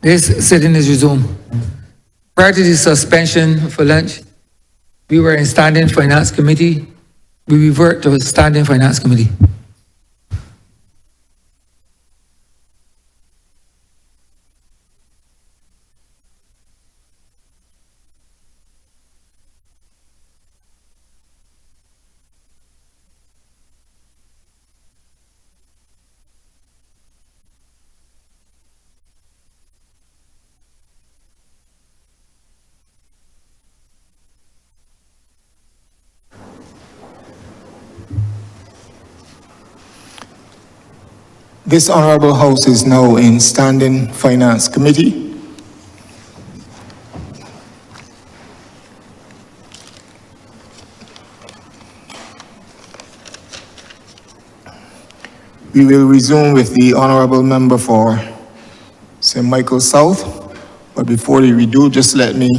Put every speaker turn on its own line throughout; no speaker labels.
This sitting is resumed. Prior to the suspension for lunch, we were in Standing Finance Committee. We revert to Standing Finance Committee.
This Honourable House is now in Standing Finance Committee. We will resume with the Honourable Member for St. Michael South, but before we do, just let me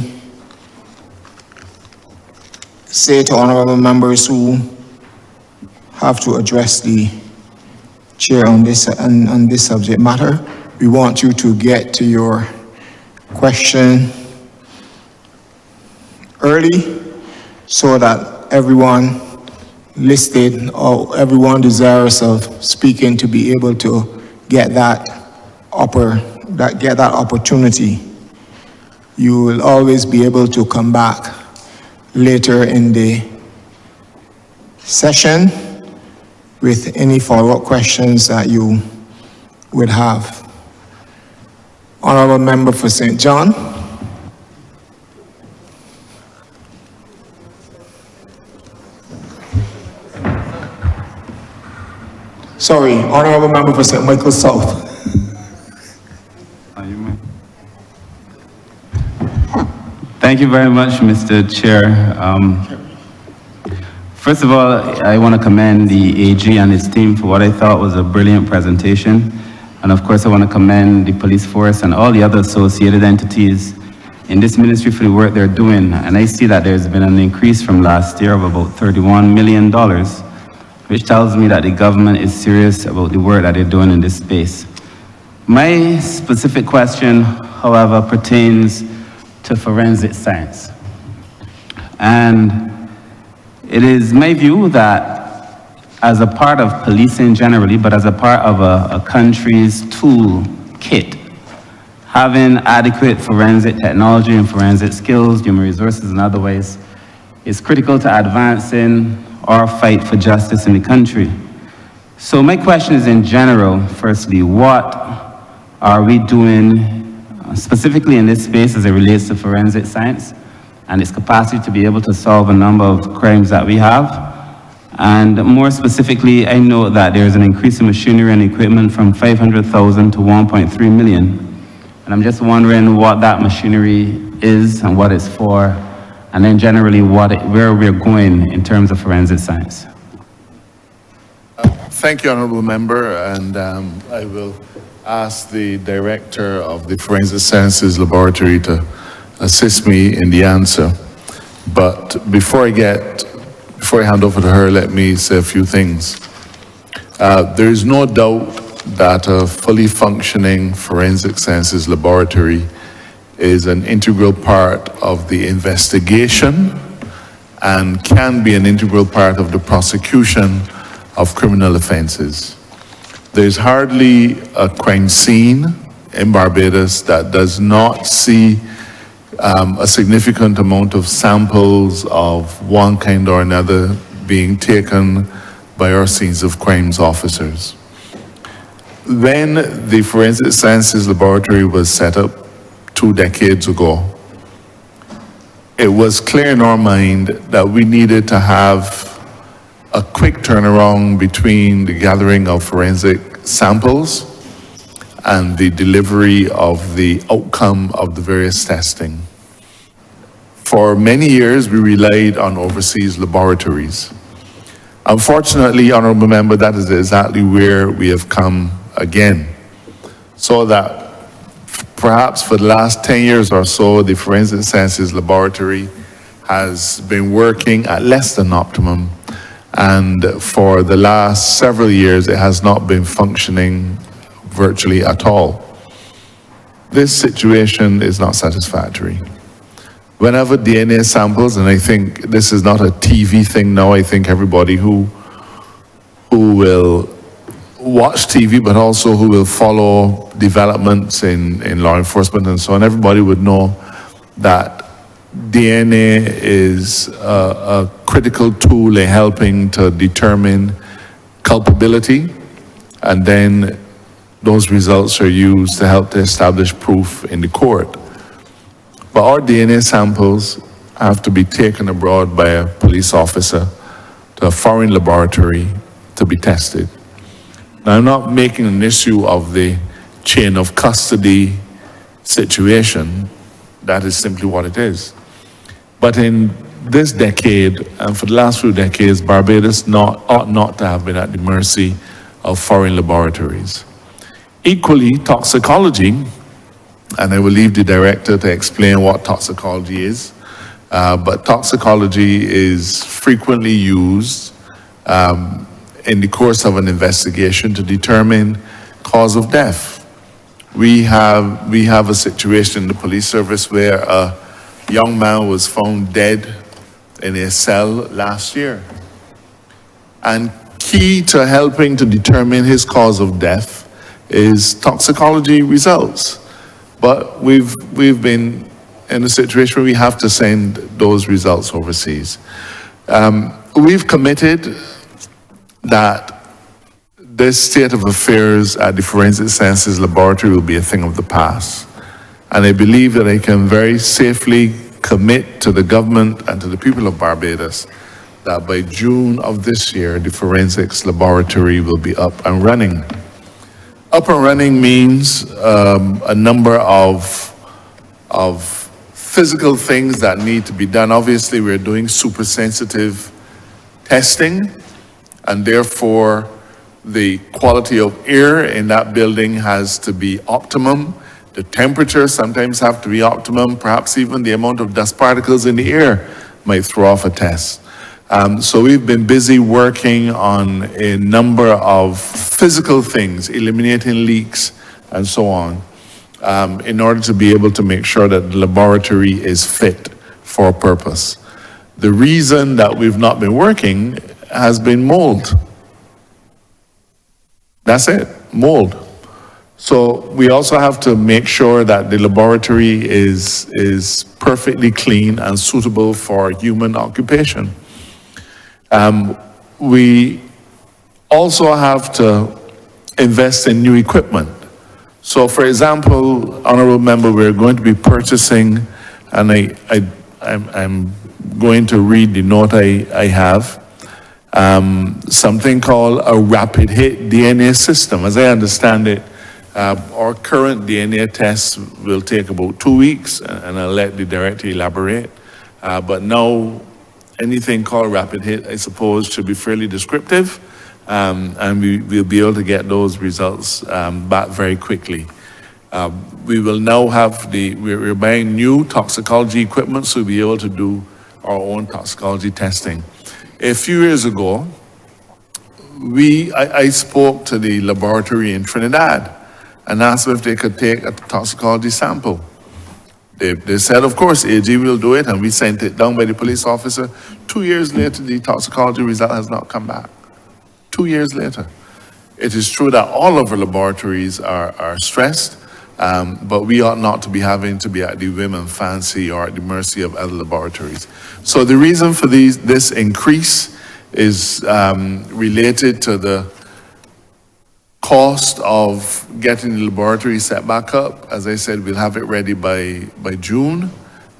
say to Honourable Members who have to address the Chair on this subject matter, we want you to get to your question early so that everyone listed or everyone desirous of speaking to be able to get that opportunity. You will always be able to come back later in the session with any follow-up questions that you would have. Honourable Member for St. John. Sorry, Honourable Member for St. Michael South.
Thank you very much, Mr. Chair. First of all, I want to commend the AG and his team for what I thought was a brilliant presentation. And of course, I want to commend the police force and all the other associated entities in this ministry for the work they're doing. And I see that there's been an increase from last year of about $31 million, which tells me that the government is serious about the work that they're doing in this space. My specific question, however, pertains to forensic science. And it is my view that as a part of policing generally, but as a part of a country's tool kit, having adequate forensic technology and forensic skills, human resources and otherwise, is critical to advancing our fight for justice in the country. So my question is in general, firstly, what are we doing specifically in this space as it relates to forensic science and its capacity to be able to solve a number of crimes that we have? And more specifically, I know that there's an increase in machinery and equipment from 500,000 to 1.3 million. And I'm just wondering what that machinery is and what it's for, and then generally where we're going in terms of forensic science.
Thank you, Honourable Member, and I will ask the Director of the Forensic Sciences Laboratory to assist me in the answer. But before I hand over to her, let me say a few things. There is no doubt that a fully functioning forensic sciences laboratory is an integral part of the investigation and can be an integral part of the prosecution of criminal offenses. There's hardly a crime scene in Barbados that does not see a significant amount of samples of one kind or another being taken by our scenes of crimes officers. When the Forensic Sciences Laboratory was set up 2 decades ago, it was clear in our mind that we needed to have a quick turnaround between the gathering of forensic samples and the delivery of the outcome of the various testing. For many years, we relied on overseas laboratories. Unfortunately, Honourable Member, that is exactly where we have come again. So that perhaps for the last 10 years or so, the Forensic Sciences Laboratory has been working at less than optimum. And for the last several years, it has not been functioning virtually at all. this situation is not satisfactory. Whenever DNA samples, and I think this is not a TV thing now, I think everybody who will watch TV, but also who will follow developments in law enforcement and so on, everybody would know that DNA is a critical tool in helping to determine culpability, and then those results are used to help to establish proof in the court. But our DNA samples have to be taken abroad by a police officer to a foreign laboratory to be tested. Now, I'm not making an issue of the chain of custody situation. That is simply what it is. But in this decade, and for the last few decades, Barbados ought not to have been at the mercy of foreign laboratories. Equally, toxicology, and I will leave the director to explain what toxicology is, but toxicology is frequently used in the course of an investigation to determine cause of death. We have a situation in the police service where a young man was found dead in a cell last year. And key to helping to determine his cause of death is toxicology results. But we've been in a situation where we have to send those results overseas. We've committed that this state of affairs at the Forensic Sciences Laboratory will be a thing of the past. And I believe that I can very safely commit to the government and to the people of Barbados that by June of this year, the Forensics Laboratory will be up and running. Up and running means a number of physical things that need to be done. Obviously, we're doing super sensitive testing, and therefore the quality of air in that building has to be optimum. The temperature sometimes have to be optimum. Perhaps even the amount of dust particles in the air might throw off a test. So we've been busy working on a number of physical things, eliminating leaks and so on, in order to be able to make sure that the laboratory is fit for a purpose. The reason that we've not been working has been mold. That's it, mold. So we also have to make sure that the laboratory is perfectly clean and suitable for human occupation. We also have to invest in new equipment. So for example, Honourable Member, we're going to be purchasing, and I'm going to read the note I have, something called a rapid hit DNA system. As I understand it, our current DNA tests will take about 2 weeks, and I'll let the director elaborate. But now, anything called rapid hit, I suppose, should be fairly descriptive, and we'll be able to get those results back very quickly. We will now have we're buying new toxicology equipment, so we'll be able to do our own toxicology testing. A few years ago, I spoke to the laboratory in Trinidad and asked them if they could take a toxicology sample. They said, of course, AG will do it, and we sent it down by the police officer. 2 years later, the toxicology result has not come back. 2 years later. It is true that all of our laboratories are stressed, but we ought not to be having to be at the whim and fancy or at the mercy of other laboratories. So the reason for this increase is related to the cost of getting the laboratory set back up. As I said, we'll have it ready by June,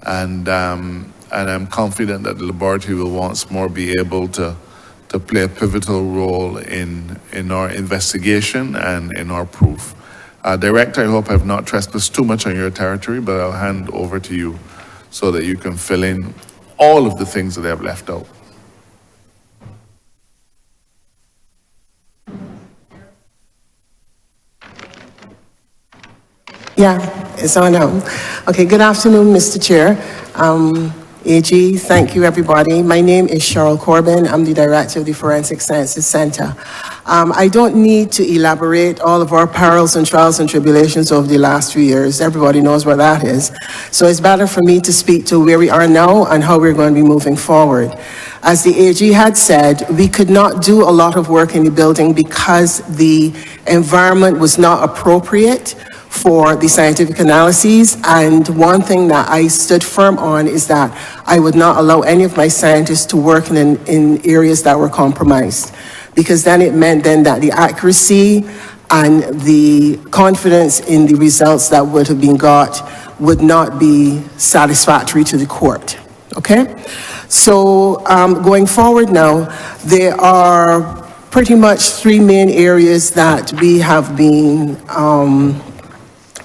and I'm confident that the laboratory will once more be able to play a pivotal role in our investigation and in our proof. Director, I hope I've not trespassed too much on your territory, but I'll hand over to you so that you can fill in all of the things that I've left out.
Yeah, it's on now. Okay, good afternoon, Mr. Chair. AG, thank you, everybody. My name is Cheryl Corbin. I'm the Director of the Forensic Sciences Center. I don't need to elaborate all of our perils and trials and tribulations over the last few years. Everybody knows what that is. So it's better for me to speak to where we are now and how we're going to be moving forward. As the AG had said, we could not do a lot of work in the building because the environment was not appropriate for the scientific analyses. And one thing that I stood firm on is that I would not allow any of my scientists to work in areas that were compromised, because then it meant then that the accuracy and the confidence in the results that would have been got would not be satisfactory to the court, okay? So going forward now, there are pretty much three main areas that we have been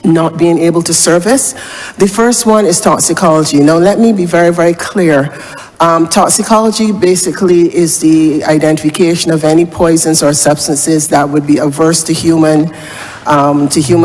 not being able to service. The first one is toxicology. Now let me be very, very clear. Toxicology basically is the identification of any poisons or substances that would be adverse to human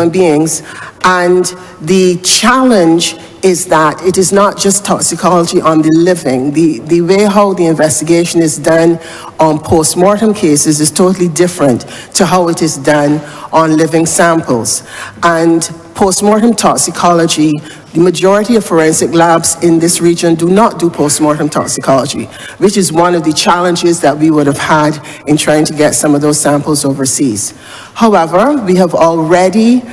beings. And the challenge is that it is not just toxicology on the living. The way how the investigation is done on post-mortem cases is totally different to how it is done on living samples. And post-mortem toxicology, the majority of forensic labs in this region do not do post-mortem toxicology, which is one of the challenges that we would have had in trying to get some of those samples overseas. However, we have already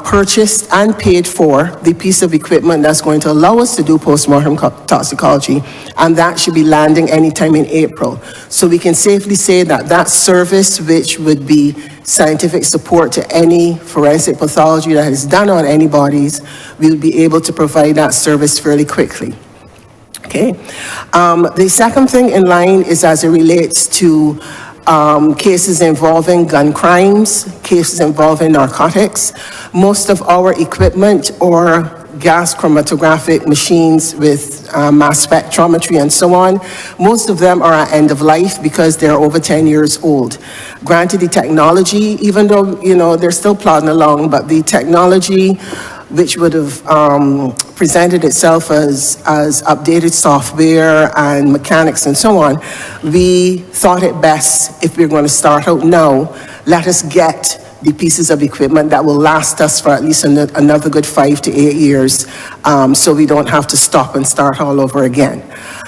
purchased and paid for the piece of equipment that's going to allow us to do post-mortem toxicology, and that should be landing anytime in April. So we can safely say that that service, which would be scientific support to any forensic pathology that is done on any bodies, we'll be able to provide that service fairly quickly. Okay. The second thing in line is as it relates to cases involving gun crimes, cases involving narcotics. Most of our equipment or gas chromatographic machines with mass spectrometry and so on, most of them are at end of life because they're over 10 years old. Granted, the technology, even though, you know, they're still plodding along, but the technology which would have presented itself as updated software and mechanics and so on, we thought it best, if we're going to start out now, let us get the pieces of equipment that will last us for at least another good 5 to 8 years, so we don't have to stop and start all over again.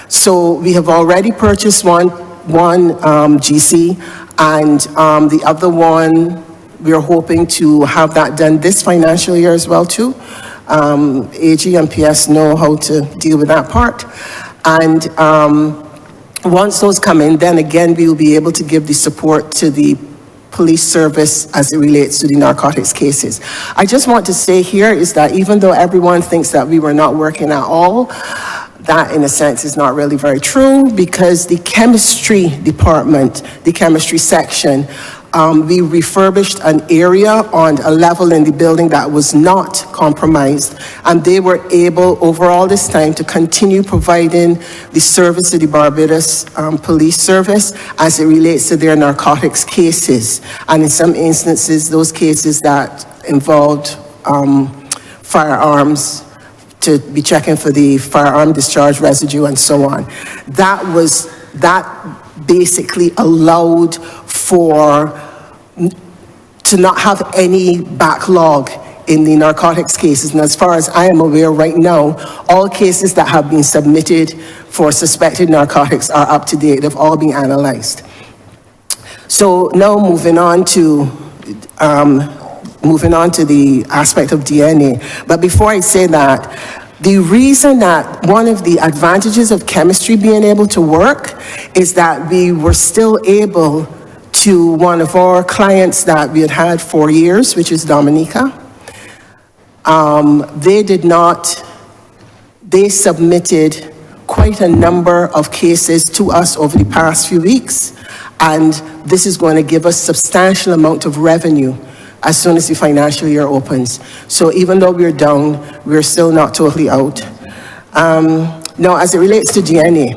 So we have already purchased one GC, and the other one, we are hoping to have that done this financial year as well too. AG and PS know how to deal with that part. And once those come in, then again, we will be able to give the support to the police service as it relates to the narcotics cases. I just want to say here is that even though everyone thinks that we were not working at all, that in a sense is not really very true, because the chemistry department, the chemistry section, we refurbished an area on a level in the building that was not compromised, and they were able over all this time to continue providing the service to the Barbados Police Service as it relates to their narcotics cases, and in some instances those cases that involved firearms, to be checking for the firearm discharge residue and so on. That basically allowed for to not have any backlog in the narcotics cases. And as far as I am aware right now, all cases that have been submitted for suspected narcotics are up to date. They've all been analyzed. So now moving on to the aspect of DNA. But before I say that, the reason that one of the advantages of chemistry being able to work is that we were still able to one of our clients that we had had for years, which is Dominica. They submitted quite a number of cases to us over the past few weeks, and this is going to give us substantial amount of revenue as soon as the financial year opens. So even though we're down, we're still not totally out. Now, as it relates to DNA,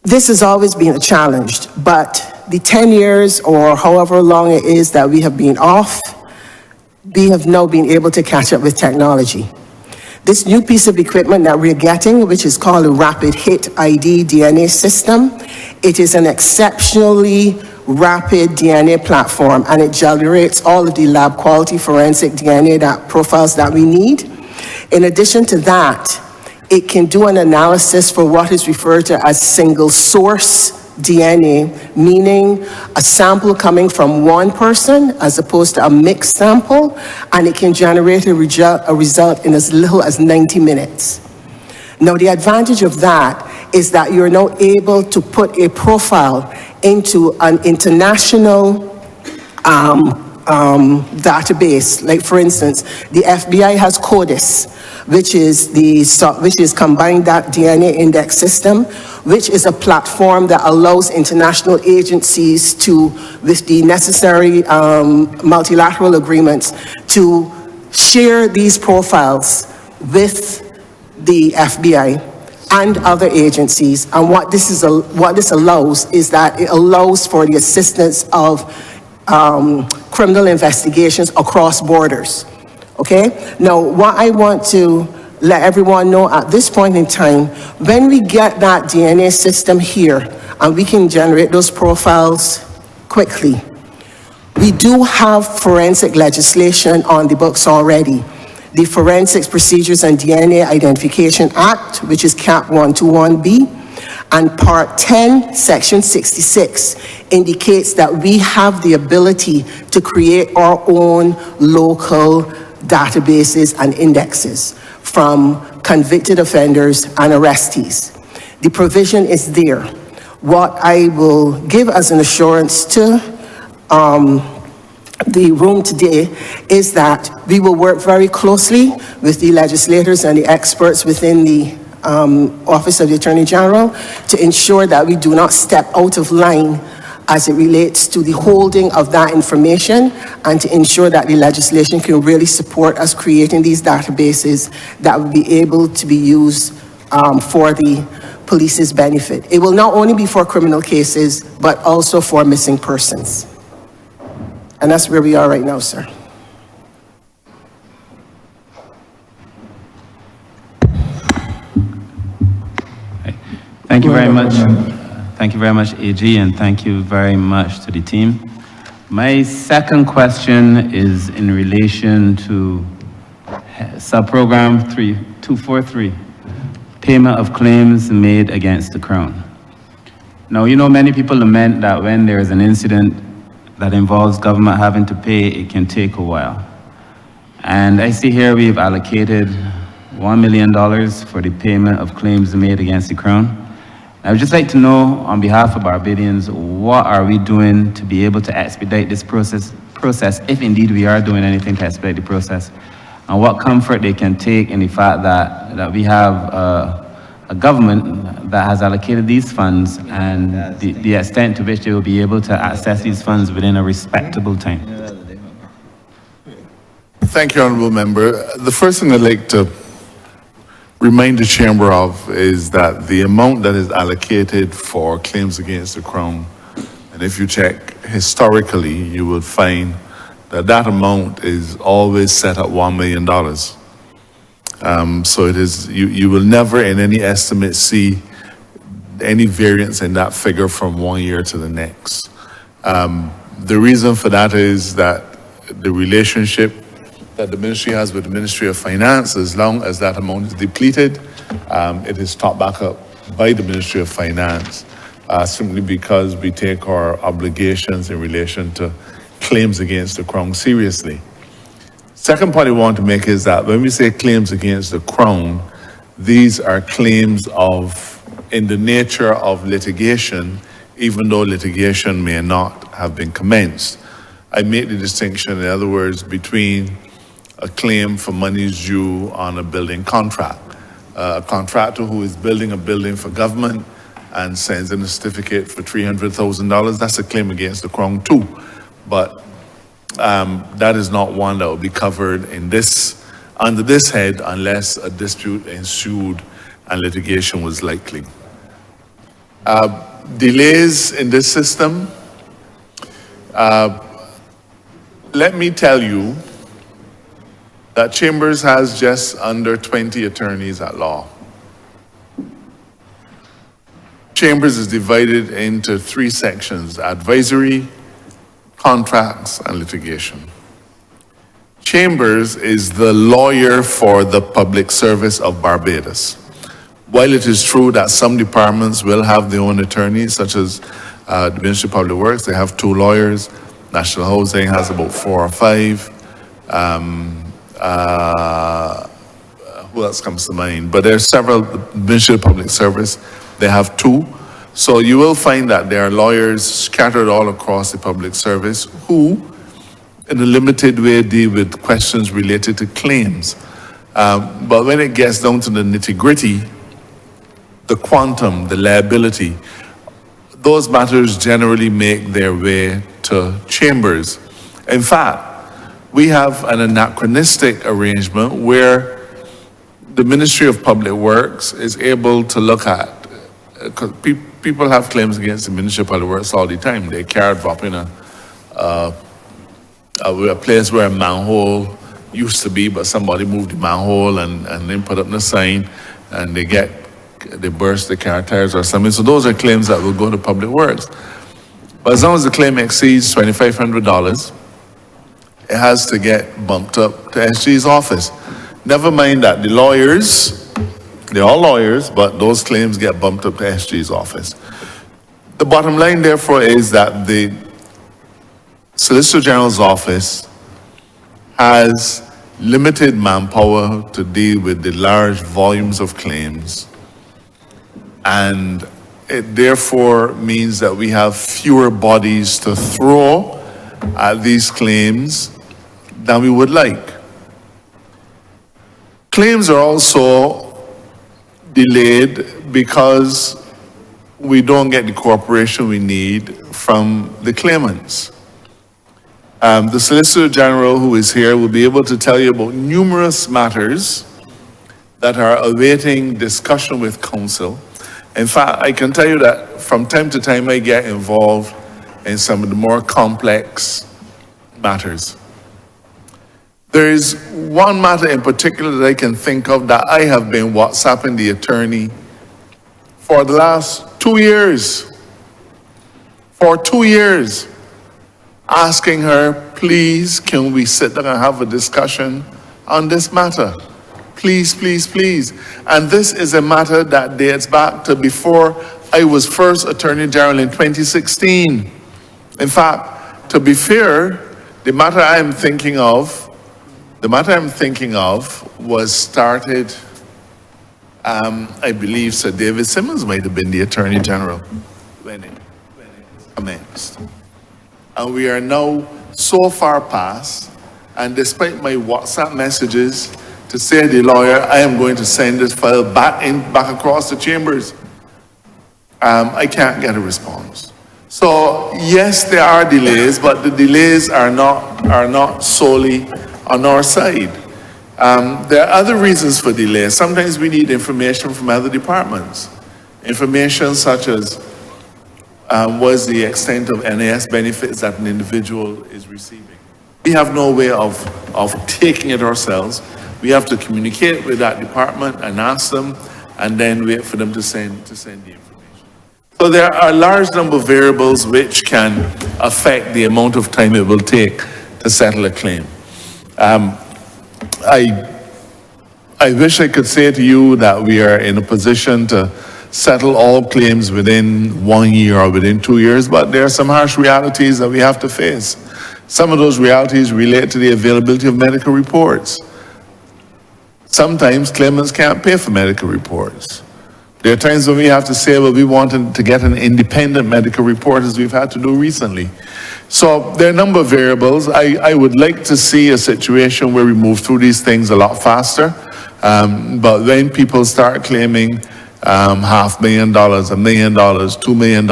this has always been a challenge, but the 10 years or however long it is that we have been off, we have now been able to catch up with technology. This new piece of equipment that we're getting, which is called a Rapid Hit ID DNA system, it is an exceptionally rapid DNA platform, and it generates all of the lab quality forensic DNA profiles that we need. In addition to that, it can do an analysis for what is referred to as single source DNA, meaning a sample coming from one person as opposed to a mixed sample, and it can generate a result in as little as 90 minutes. Now, the advantage of that is that you're now able to put a profile into an international database. Like, for instance, the FBI has CODIS, which is combined that DNA index system, which is a platform that allows international agencies to, with the necessary multilateral agreements, to share these profiles with the FBI and other agencies. And what this allows is that it allows for the assistance of criminal investigations across borders. Okay? Now, what I want to let everyone know at this point in time, when we get that DNA system here and we can generate those profiles quickly, we do have forensic legislation on the books already. The Forensics Procedures and DNA Identification Act, which is CAP 121B, and Part 10, Section 66, indicates that we have the ability to create our own local databases and indexes from convicted offenders and arrestees. The provision is there. What I will give as an assurance to the room today is that we will work very closely with the legislators and the experts within the Office of the Attorney General to ensure that we do not step out of line as it relates to the holding of that information, and to ensure that the legislation can really support us creating these databases that will be able to be used for the police's benefit. It will not only be for criminal cases, but also for missing persons. And that's where we are right now, sir.
Thank you very much. Thank you very much, AG, and thank you very much to the team. My second question is in relation to subprogram 243, payment of claims made against the Crown. Now, you know, many people lament that when there is an incident that involves government having to pay, it can take a while. And I see here we've allocated $1 million for the payment of claims made against the Crown. I would just like to know, on behalf of Barbadians, what are we doing to be able to expedite this process, if indeed we are doing anything to expedite the process, and what comfort they can take in the fact that we have a government that has allocated these funds and the extent to which they will be able to access these funds within a respectable time.
Thank you, Honourable Member. The first thing I'd like to remind the Chamber of is that the amount that is allocated for claims against the Crown, and if you check historically, you will find that that amount is always set at $1 million. So it is, you will never in any estimate see any variance in that figure from one year to the next. The reason for that is that the relationship that the ministry has with the Ministry of Finance, as long as that amount is depleted, it is topped back up by the Ministry of Finance, simply because we take our obligations in relation to claims against the Crown seriously. Second point I want to make is that when we say claims against the Crown, these are claims in the nature of litigation, even though litigation may not have been commenced. I make the distinction, in other words, between a claim for monies due on a building contract. A contractor who is building a building for government and sends in a certificate for $300,000, that's a claim against the Crown too. But that is not one that will be covered under this head unless a dispute ensued and litigation was likely. Delays in this system, let me tell you that Chambers has just under 20 attorneys at law. Chambers is divided into three sections: advisory, contracts, and litigation. Chambers is the lawyer for the public service of Barbados. While it is true that some departments will have their own attorneys, such as the Ministry of Public Works, they have 2 lawyers. National Housing has about 4 or 5. Who else comes to mind? But there are several. The Ministry of Public Service, they have 2. So you will find that there are lawyers scattered all across the public service who, in a limited way, deal with questions related to claims. But when it gets down to the nitty-gritty, the quantum, the liability, those matters generally make their way to chambers. In fact, we have an anachronistic arrangement where the Ministry of Public Works is able to look at, because people have claims against the Ministry of Public Works all the time. They carrot drop in a place where a manhole used to be, but somebody moved the manhole and then put up the sign, and they burst the car tires or something. So those are claims that will go to Public Works. But as long as the claim exceeds $2,500, it has to get bumped up to SG's office. Never mind that the lawyers, they're all lawyers, but those claims get bumped up to SG's office. The bottom line, therefore, is that the Solicitor General's office has limited manpower to deal with the large volumes of claims, and it therefore means that we have fewer bodies to throw at these claims than we would like. Claims are also delayed because we don't get the cooperation we need from the claimants. The Solicitor General, who is here, will be able to tell you about numerous matters that are awaiting discussion with Council. In fact, I can tell you that from time to time I get involved in some of the more complex matters. There is one matter in particular that I can think of that I have been WhatsApping the attorney for the last 2 years. For 2 years, asking her, please, can we sit down and have a discussion on this matter? Please, please, please. And this is a matter that dates back to before I was first Attorney General in 2016. In fact, to be fair, the matter I'm thinking of was started, I believe Sir David Simmons might have been the Attorney General when it commenced. And we are now so far past, and despite my WhatsApp messages to say to the lawyer, I am going to send this file back across the chambers, I can't get a response. So yes, there are delays, but the delays are not solely on our side. There are other reasons for delays. Sometimes we need information from other departments. Information such as what is the extent of NAS benefits that an individual is receiving. We have no way of taking it ourselves. We have to communicate with that department and ask them, and then wait for them to send the information. So there are a large number of variables which can affect the amount of time it will take to settle a claim. I wish I could say to you that we are in a position to settle all claims within 1 year or within 2 years, but there are some harsh realities that we have to face. Some of those realities relate to the availability of medical reports. Sometimes claimants can't pay for medical reports. There are times when we have to say, well, we wanted to get an independent medical report, as we've had to do recently. So there are a number of variables. I would like to see a situation where we move through these things a lot faster. But when people start claiming $500,000, $1 million, $2 million,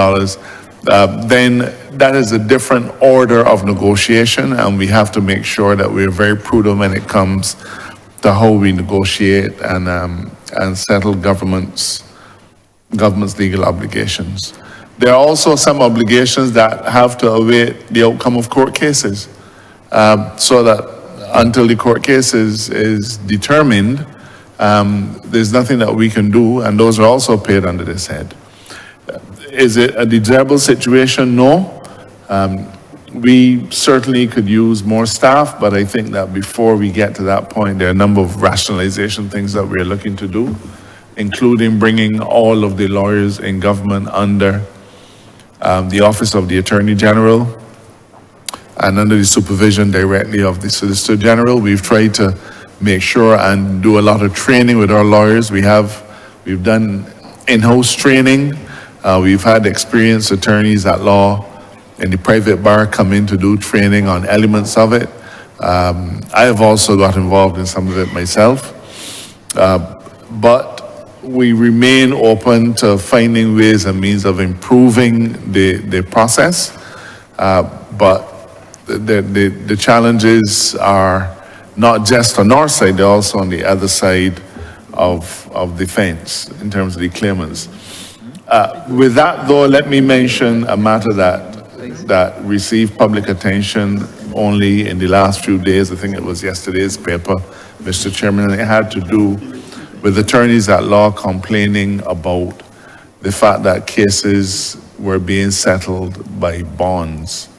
then that is a different order of negotiation, and we have to make sure that we're very prudent when it comes to how we negotiate and settle government's legal obligations. There are also some obligations that have to await the outcome of court cases, so that until the court case is determined, there's nothing that we can do, and those are also paid under this head. is it a desirable situation? No. We certainly could use more staff, but I think that before we get to that point, there are a number of rationalization things that we're looking to do, including bringing all of the lawyers in government under the Office of the Attorney General and under the supervision directly of the Solicitor General. We've tried to make sure and do a lot of training with our lawyers. We've done in-house training. We've had experienced attorneys at law in the private bar come in to do training on elements of it. I have also got involved in some of it myself. But we remain open to finding ways and means of improving the process. But the challenges are not just on our side, they're also on the other side of the fence in terms of the claimants. With that though, let me mention a matter that received public attention only in the last few days. I think it was yesterday's paper, Mr. Chairman, and it had to do with attorneys at law complaining about the fact that cases were being settled by bonds.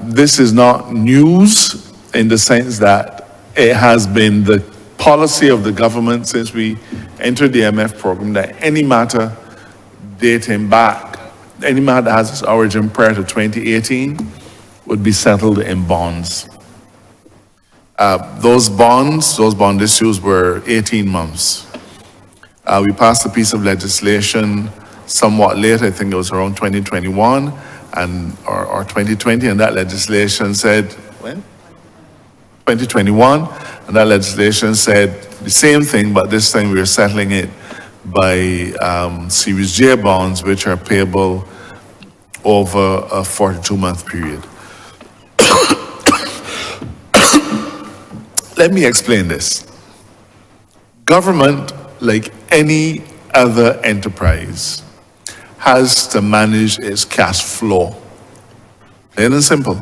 This is not news in the sense that it has been the policy of the government since we entered the MF program that any matter dating back, any matter that has its origin prior to 2018 would be settled in bonds. Those bond issues were 18 months. We passed a piece of legislation somewhat late, I think it was around 2021 or 2020, and that legislation said, when? 2021, and that legislation said the same thing, but this time we were settling it by Series J bonds, which are payable over a 42-month period. Let me explain this. Government, like any other enterprise, has to manage its cash flow. Plain and simple.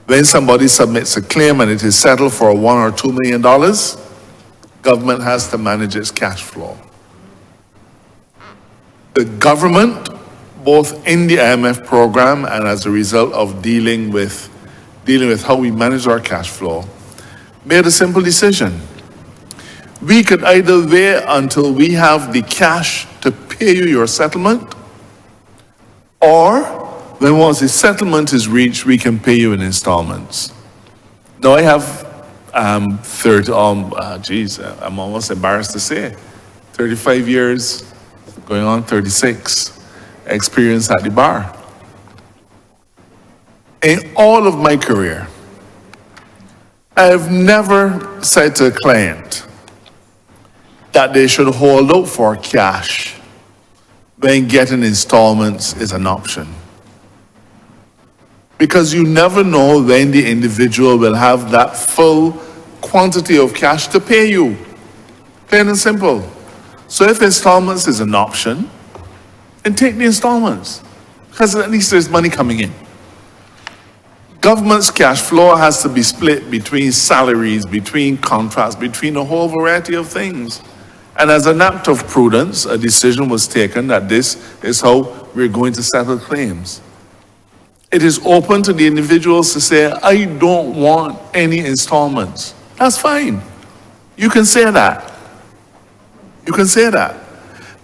When somebody submits a claim and it is settled for $1 or $2 million, government has to manage its cash flow. The government, both in the IMF program and as a result of dealing with how we manage our cash flow, made a simple decision. We could either wait until we have the cash to pay you your settlement, or when once the settlement is reached, we can pay you in installments. Now I have I'm almost embarrassed to say, 35 years, going on 36, experience at the bar. In all of my career, I've never said to a client that they should hold out for cash when getting installments is an option. Because you never know when the individual will have that full quantity of cash to pay you. Plain and simple. So if installments is an option, then take the installments, because at least there's money coming in. Government's cash flow has to be split between salaries, between contracts, between a whole variety of things. And as an act of prudence, a decision was taken that this is how we're going to settle claims. It is open to the individuals to say, I don't want any installments. That's fine. You can say that. You can say that.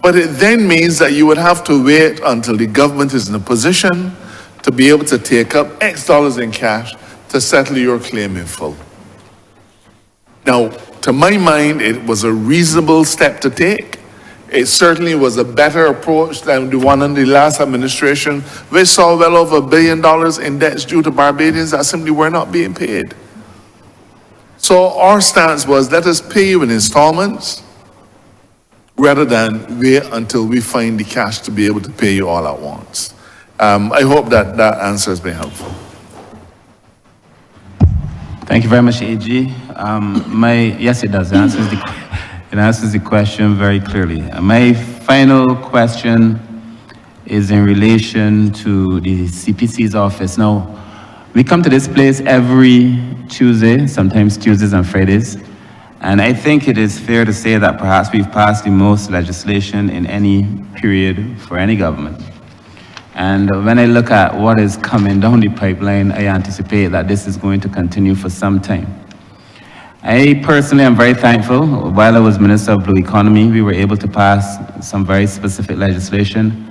But it then means that you would have to wait until the government is in a position to be able to take up X dollars in cash to settle your claim in full. Now, to my mind, it was a reasonable step to take. It certainly was a better approach than the one in the last administration, which saw well over $1 billion in debts due to Barbadians that simply were not being paid. So our stance was, let us pay you in installments rather than wait until we find the cash to be able to pay you all at once. I hope that that answer has been helpful.
Thank you very much, AG. Yes, it does. It answers the question very clearly. My final question is in relation to the CPC's office. Now, we come to this place every Tuesday, sometimes Tuesdays and Fridays, And I think it is fair to say that perhaps we've passed the most legislation in any period for any government. And when I look at what is coming down the pipeline, I anticipate that this is going to continue for some time. I personally am very thankful. While I was Minister of Blue Economy, we were able to pass some very specific legislation.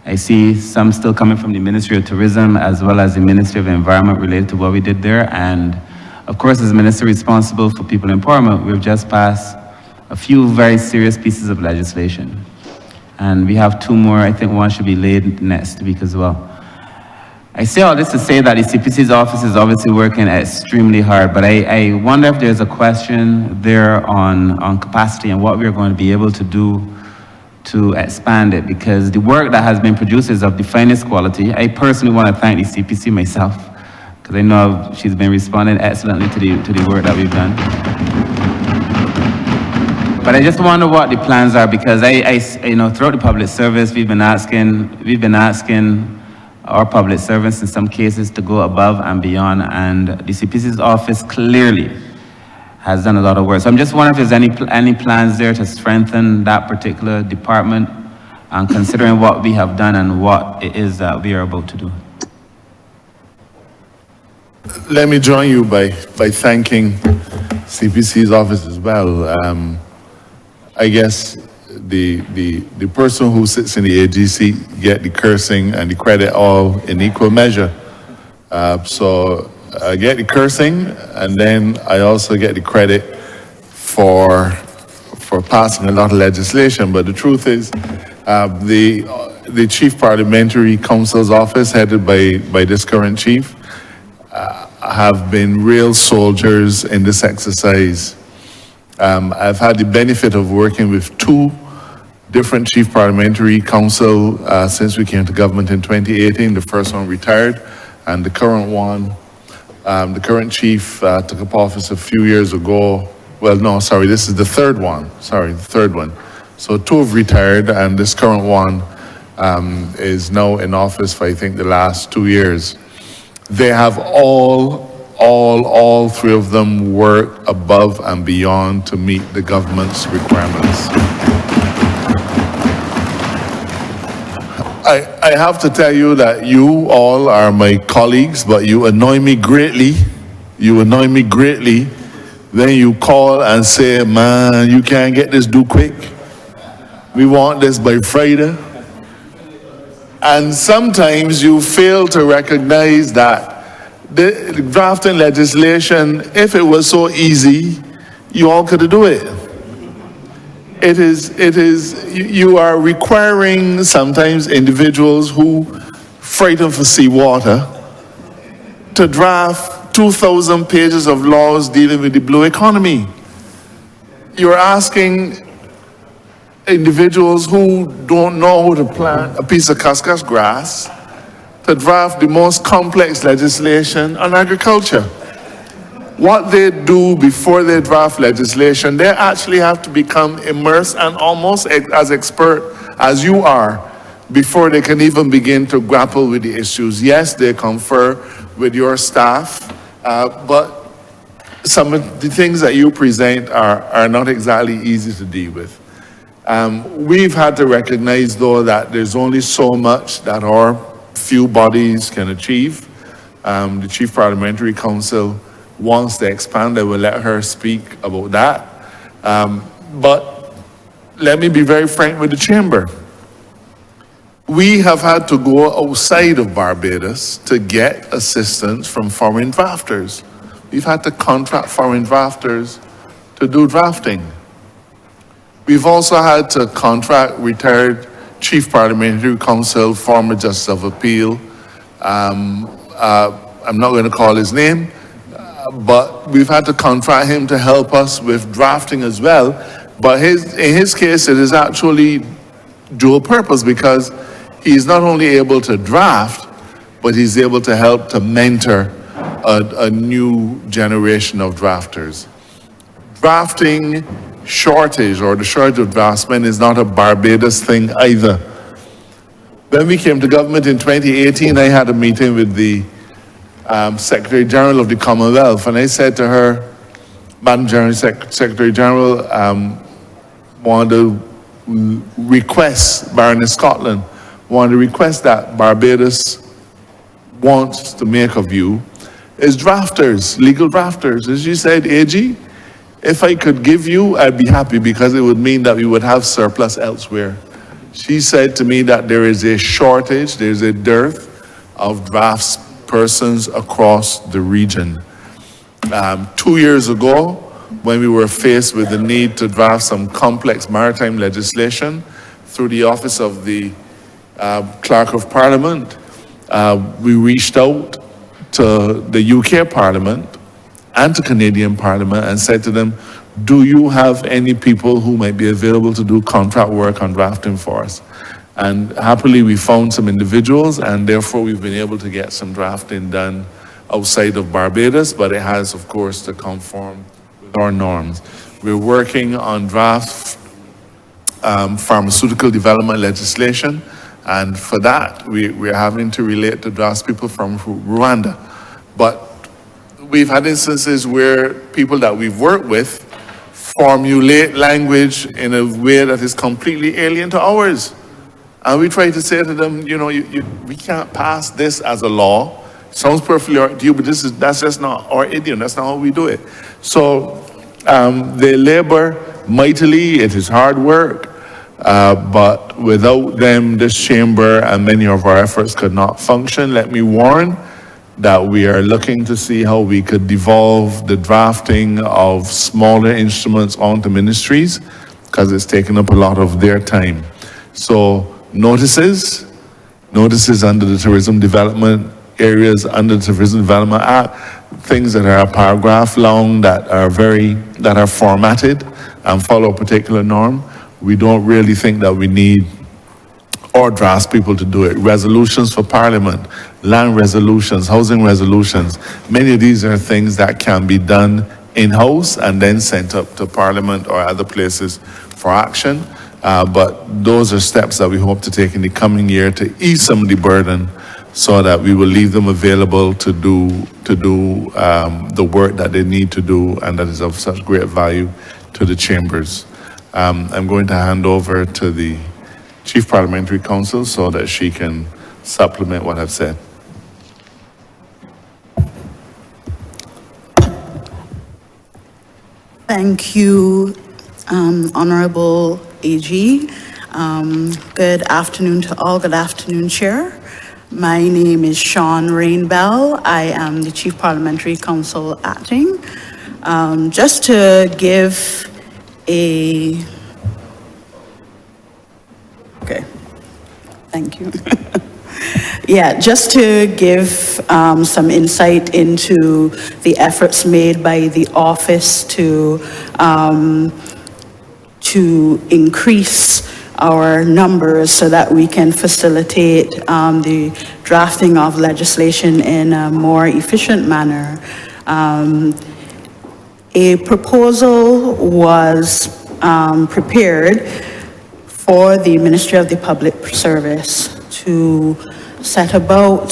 I see some still coming from the Ministry of Tourism as well as the Ministry of Environment related to what we did there. And of course, as Minister responsible for people empowerment, we've just passed a few very serious pieces of legislation. And we have two more. I think one should be laid next week as well. I say all this to say that the CPC's office is obviously working extremely hard, but I wonder if there's a question there on capacity and what we're going to be able to do to expand it, because the work that has been produced is of the finest quality. I personally want to thank the CPC myself, because I know she's been responding excellently to the work that we've done. But I just wonder what the plans are, because you know, throughout the public service, we've been asking our public servants in some cases to go above and beyond, and the CPC's office clearly has done a lot of work. So I'm just wondering if there's any plans there to strengthen that particular department, and considering what we have done and what it is that we are about to do.
Let me join you by thanking CPC's office as well. I guess the person who sits in the AGC get the cursing and the credit all in equal measure. So I get the cursing, and then I also get the credit for passing a lot of legislation. But the truth is, the Chief Parliamentary Council's office, headed by this current chief, have been real soldiers in this exercise. I've had the benefit of working with two different Chief Parliamentary Council since we came to government in 2018. The first one retired, and the current one, the current chief took up office a few years ago. Well, no, sorry, this is the third one. Sorry, the third one. So two have retired, and this current one is now in office for, I think, the last 2 years. They have all three of them work above and beyond to meet the government's requirements. I have to tell you that you all are my colleagues, but you annoy me greatly. You annoy me greatly. Then you call and say, man, you can't get this due quick. We want this by Friday. And sometimes you fail to recognize that the drafting legislation, if it was so easy, you all could do it. You are requiring sometimes individuals who frightened for seawater to draft 2,000 pages of laws dealing with the blue economy. You're asking individuals who don't know how to plant a piece of cuscus grass to draft the most complex legislation on agriculture. What they do before they draft legislation, they actually have to become immersed and almost as expert as you are before they can even begin to grapple with the issues. Yes, they confer with your staff, but some of the things that you present are not exactly easy to deal with. We've had to recognize, though, that there's only so much that our few bodies can achieve. The Chief Parliamentary Council wants to expand. I will let her speak about that. But let me be very frank with the chamber. We have had to go outside of Barbados to get assistance from foreign drafters. We've had to contract foreign drafters to do drafting. We've also had to contract retired Chief Parliamentary Council, former Justice of Appeal. I'm not going to call his name, but we've had to contract him to help us with drafting as well. But in his case, it is actually dual purpose, because he's not only able to draft, but he's able to help to mentor a new generation of drafters. Drafting shortage, or the shortage of draftsmen, is not a Barbados thing either. When we came to government in 2018, I had a meeting with the Secretary General of the Commonwealth, and I said to her, Madam General Secretary General, wanted to request, Baroness Scotland, wanted to request that Barbados wants to make of you is drafters, legal drafters. As you said, AG, if I could give you, I'd be happy because it would mean that we would have surplus elsewhere. She said to me that there is a shortage, there's a dearth of drafts persons across the region. 2 years ago, when we were faced with the need to draft some complex maritime legislation through the Office of the Clerk of Parliament, we reached out to the UK Parliament and to Canadian Parliament and said to them, do you have any people who might be available to do contract work on drafting for us? And happily we found some individuals, and therefore we've been able to get some drafting done outside of Barbados, but it has of course to conform with our norms. We're working on draft pharmaceutical development legislation, and for that we're having to relate to draftspeople from Rwanda. But we've had instances where people that we've worked with formulate language in a way that is completely alien to ours. And we try to say to them, you know, we can't pass this as a law. Sounds perfectly all right to you, but that's just not our idiom. That's not how we do it. So they labor mightily. It is hard work. But without them, this chamber and many of our efforts could not function. Let me warn that we are looking to see how we could devolve the drafting of smaller instruments onto ministries, because it's taken up a lot of their time. So notices under the Tourism Development areas under the Tourism Development Act, things that are a paragraph long, that are formatted and follow a particular norm. We don't really think that we need or drafts people to do it. Resolutions for Parliament, land resolutions, housing resolutions. Many of these are things that can be done in-house and then sent up to Parliament or other places for action. But those are steps that we hope to take in the coming year to ease some of the burden, so that we will leave them available to do the work that they need to do, and that is of such great value to the chambers. I'm going to hand over to the Chief Parliamentary Counsel so that she can supplement what I've said.
Thank you, Honourable AG. Good afternoon to all. Good afternoon, Chair. My name is Sean Rainbell. I am the Chief Parliamentary Counsel acting. Just to give a... Okay, thank you. Yeah, just to give some insight into the efforts made by the office to increase our numbers so that we can facilitate the drafting of legislation in a more efficient manner. A proposal was prepared for the Ministry of the Public Service to set about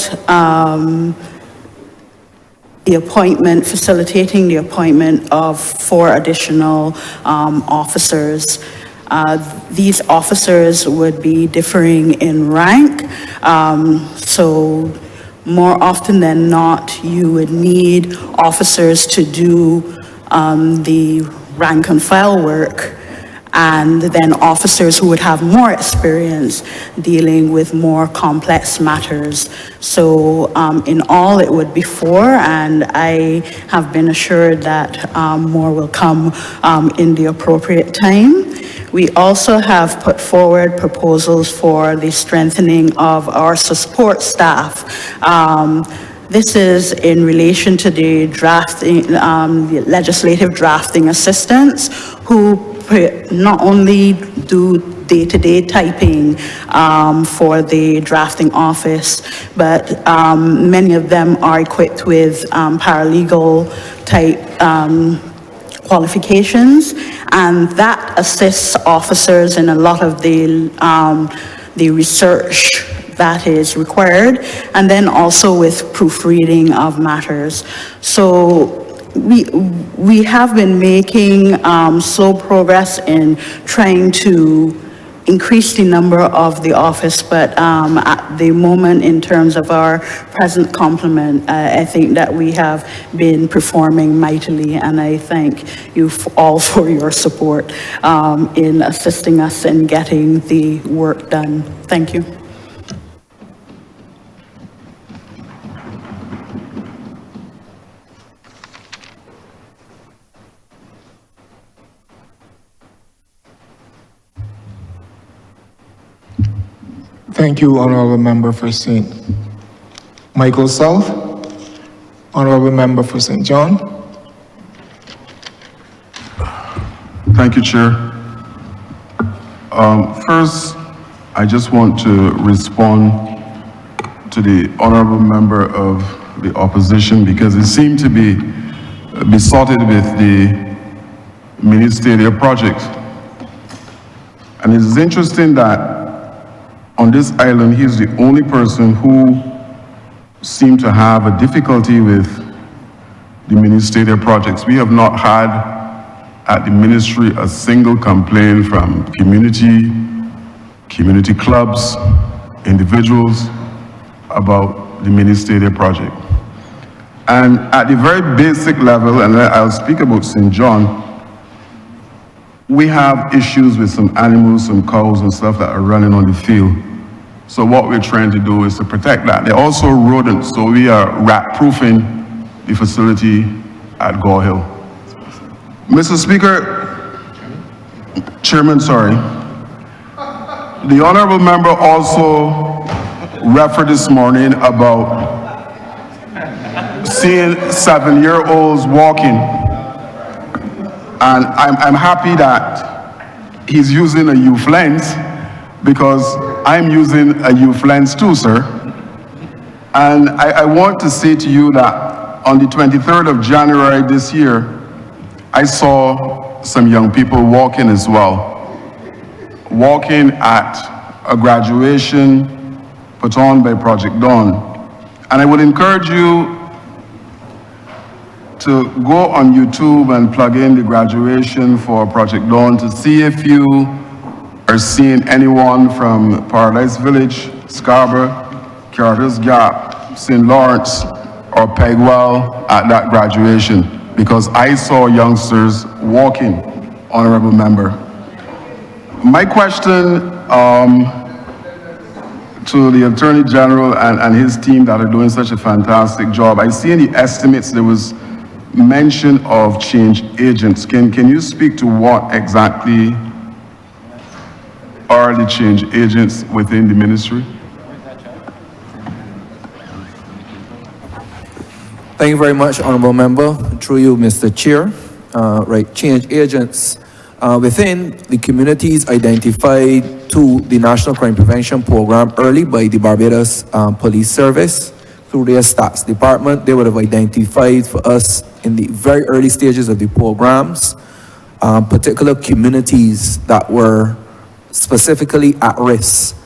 the appointment, facilitating the appointment of 4 additional officers. These officers would be differing in rank, so more often than not, you would need officers to do the rank and file work, and then officers who would have more experience dealing with more complex matters. So in all, it would be 4, and I have been assured that more will come in the appropriate time. We also have put forward proposals for the strengthening of our support staff. This is in relation to the drafting, the legislative drafting assistants, who not only do day-to-day typing for the drafting office, but many of them are equipped with paralegal type qualifications, and that assists officers in a lot of the research that is required, and then also with proofreading of matters. So we have been making slow progress in trying to increase the number of the office, but at the moment, in terms of our present complement, I think that we have been performing mightily, and I thank you all for your support in assisting us in getting the work done. Thank you.
Thank you, Honourable Member for St. Michael South. Honourable Member for St. John.
Thank you, Chair. First, I just want to respond to the Honourable Member of the Opposition because it seemed to be besotted with the ministerial project. And it is interesting that on this island, he's the only person who seemed to have a difficulty with the ministerial projects. We have not had at the ministry a single complaint from community clubs, individuals about the ministerial project. And at the very basic level, and I'll speak about St. John, we have issues with some animals, some cows and stuff that are running on the field. So what we're trying to do is to protect that. They're also rodents, so we are rat-proofing the facility at Gore Hill. Mr. Speaker, Chairman, sorry. The Honourable Member also referred this morning about seeing 7-year-olds walking. And I'm happy that he's using a youth lens because I'm using a youth lens too, sir. And I want to say to you that on the 23rd of January this year, I saw some young people walking as well. Walking at a graduation put on by Project Dawn. And I would encourage you to go on YouTube and plug in the graduation for Project Dawn to see if you are seeing anyone from Paradise Village, Scarborough, Carter's Gap, St. Lawrence, or Pegwell at that graduation, because I saw youngsters walking, Honourable Member. My question to the Attorney General and his team that are doing such a fantastic job. I see in the estimates there was mention of change agents. Can you speak to what exactly are the change agents within the ministry?
Thank you very much, Honourable Member. Through you, Mr. Chair. Change agents within the communities identified to the National Crime Prevention Program early by the Barbados Police Service through their stats department. They would have identified for us in the very early stages of the programs particular communities that were specifically at risk.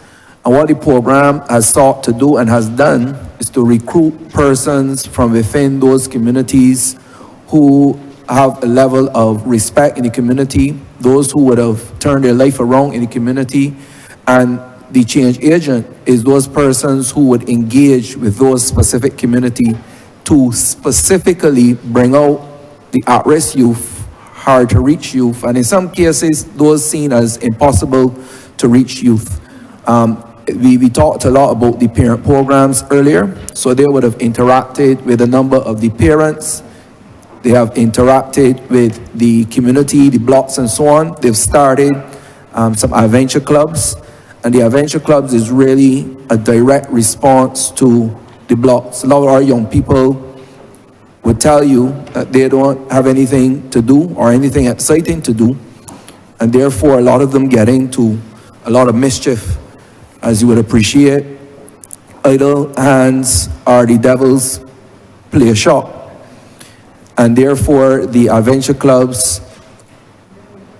And what the program has sought to do and has done is to recruit persons from within those communities who have a level of respect in the community, those who would have turned their life around in the community. And the change agent is those persons who would engage with those specific community to specifically bring out the at-risk youth, hard to reach youth, and in some cases, those seen as impossible to reach youth. We talked a lot about the parent programs earlier, so they would have interacted with a number of the parents. They have interacted with the community, the blocks and so on. They've started some adventure clubs, and the adventure clubs is really a direct response to the blocks. A lot of our young people would tell you that they don't have anything to do or anything exciting to do, and therefore a lot of them get into a lot of mischief. As you would appreciate, idle hands are the devil's play shop, and therefore the adventure clubs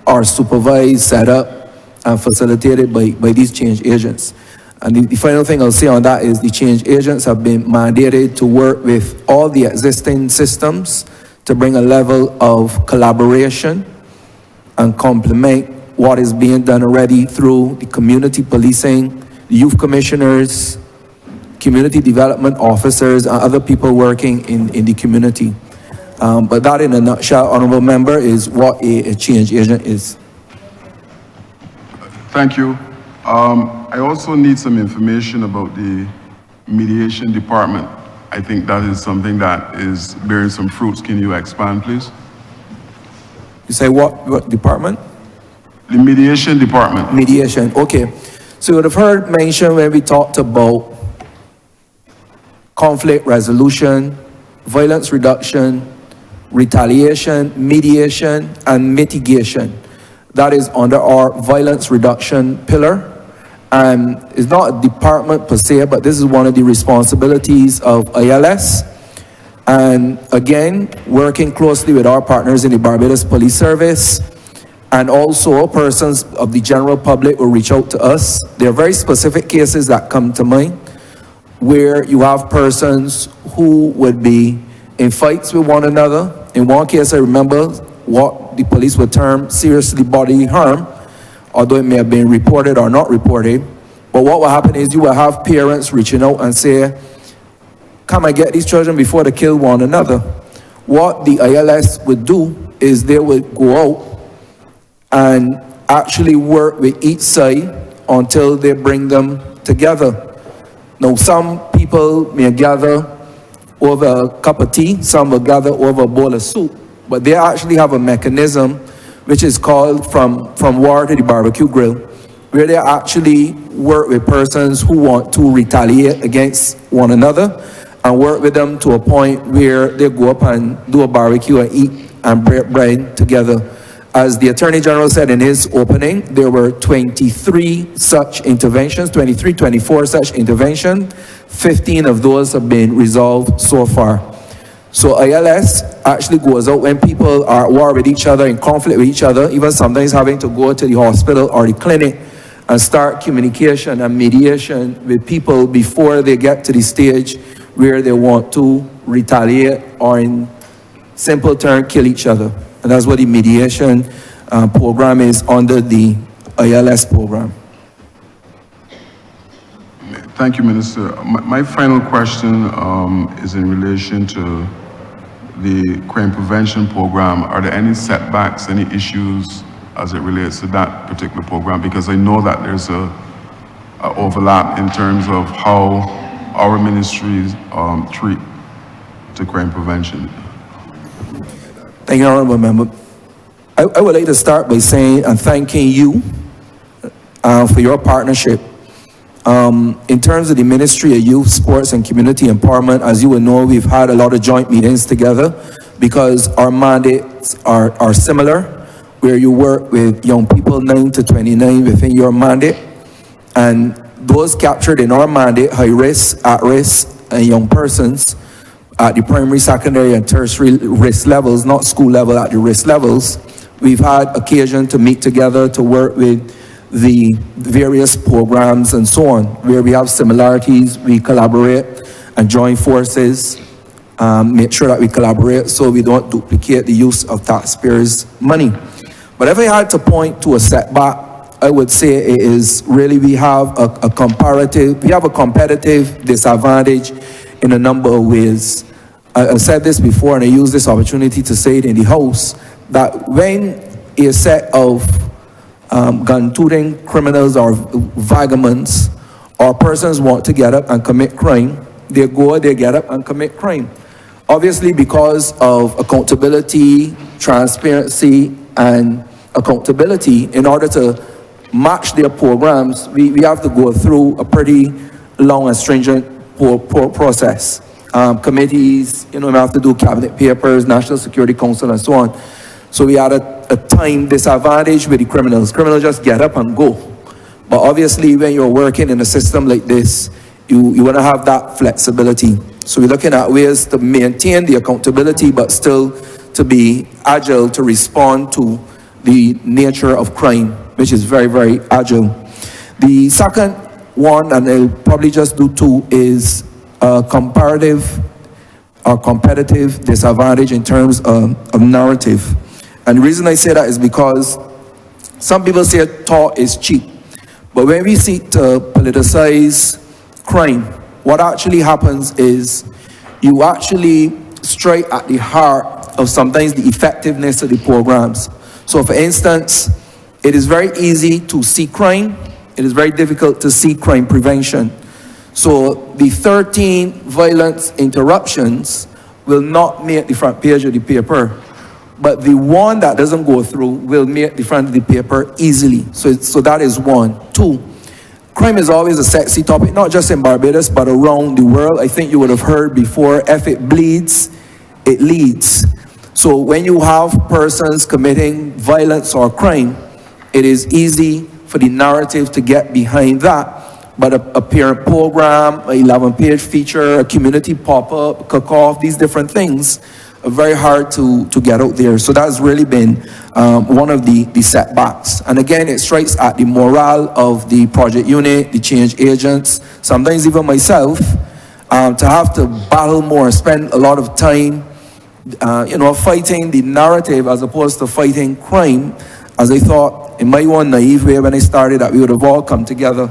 are supervised, set up, and facilitated by these change agents. And the final thing I'll say on that is the change agents have been mandated to work with all the existing systems to bring a level of collaboration and complement what is being done already through the community policing, the youth commissioners, community development officers, and other people working in the community. But that in a nutshell, Honourable Member, is what a change agent is.
Thank you. I also need some information about the mediation department. I think that is something that is bearing some fruits. Can you expand, please?
You say what department?
The mediation department.
Mediation, okay. So you would have heard mentioned when we talked about conflict resolution, violence reduction, retaliation, mediation, and mitigation. That is under our violence reduction pillar. And it's not a department per se, but this is one of the responsibilities of ILS. And again, working closely with our partners in the Barbados Police Service, and also persons of the general public will reach out to us. There are very specific cases that come to mind where you have persons who would be in fights with one another. In one case, I remember what the police would term seriously bodily harm, although it may have been reported or not reported. But what will happen is you will have parents reaching out and say, come and get these children before they kill one another. What the ILS would do is they would go out and actually work with each side until they bring them together. Now, some people may gather over a cup of tea, some will gather over a bowl of soup, but they actually have a mechanism which is called from war to the barbecue grill, where they actually work with persons who want to retaliate against one another and work with them to a point where they go up and do a barbecue and eat and break bread together. As the Attorney General said in his opening, there were 23 such interventions, 24 such interventions. 15 of those have been resolved so far. So ILS actually goes out when people are at war with each other, in conflict with each other, even sometimes having to go to the hospital or the clinic and start communication and mediation with people before they get to the stage where they want to retaliate or, in simple terms, kill each other. And that's what the mediation program is under the ILS program.
Thank you, Minister. My final question is in relation to the crime prevention program. Are there any setbacks, any issues as it relates to that particular program? Because I know that there's a overlap in terms of how our ministries treat to crime prevention.
Thank you, Honourable Member. I would like to start by saying and thanking you for your partnership. In terms of the Ministry of Youth, Sports and Community Empowerment, as you will know, we've had a lot of joint meetings together because our mandates are similar, where you work with young people 9 to 29 within your mandate, and those captured in our mandate, high risk, at risk, and young persons at the primary, secondary, and tertiary risk levels, not school level, at the risk levels. We've had occasion to meet together to work with the various programs and so on, where we have similarities, we collaborate and join forces, make sure that we collaborate so we don't duplicate the use of taxpayers' money. But if I had to point to a setback, I would say it is really we have a competitive disadvantage in a number of ways. I said this before, and I use this opportunity to say it in the House, that when a set of gun-toting criminals or vagabonds or persons want to get up and commit crime, they get up and commit crime. Obviously, because of accountability, transparency, and accountability, in order to match their programs, we have to go through a pretty long and stringent process. Committees, we have to do cabinet papers, National Security Council, and so on. So we had a time disadvantage with the criminals. Criminals just get up and go. But obviously, when you're working in a system like this, you want to have that flexibility. So we're looking at ways to maintain the accountability, but still to be agile to respond to the nature of crime, which is very, very agile. The second one, and I'll probably just do two, is comparative or competitive disadvantage in terms of narrative. And the reason I say that is because some people say thought is cheap, but when we seek to politicize crime, what actually happens is you actually strike at the heart of sometimes the effectiveness of the programs. So for instance, it is very easy to see crime, it is very difficult to see crime prevention. So the 13 violence interruptions will not make the front page of the paper, but the one that doesn't go through will make the front of the paper easily. So that is one. Two, crime is always a sexy topic, not just in Barbados, but around the world. I think you would have heard before, if it bleeds, it leads. So when you have persons committing violence or crime, it is easy for the narrative to get behind that. But a parent program, a 11-page feature, a community pop-up, cook-off, these different things are very hard to get out there. So that's really been one of the setbacks. And again, it strikes at the morale of the project unit, the change agents, sometimes even myself, to have to battle more, spend a lot of time, fighting the narrative as opposed to fighting crime, as I thought in my one naive way when I started that we would have all come together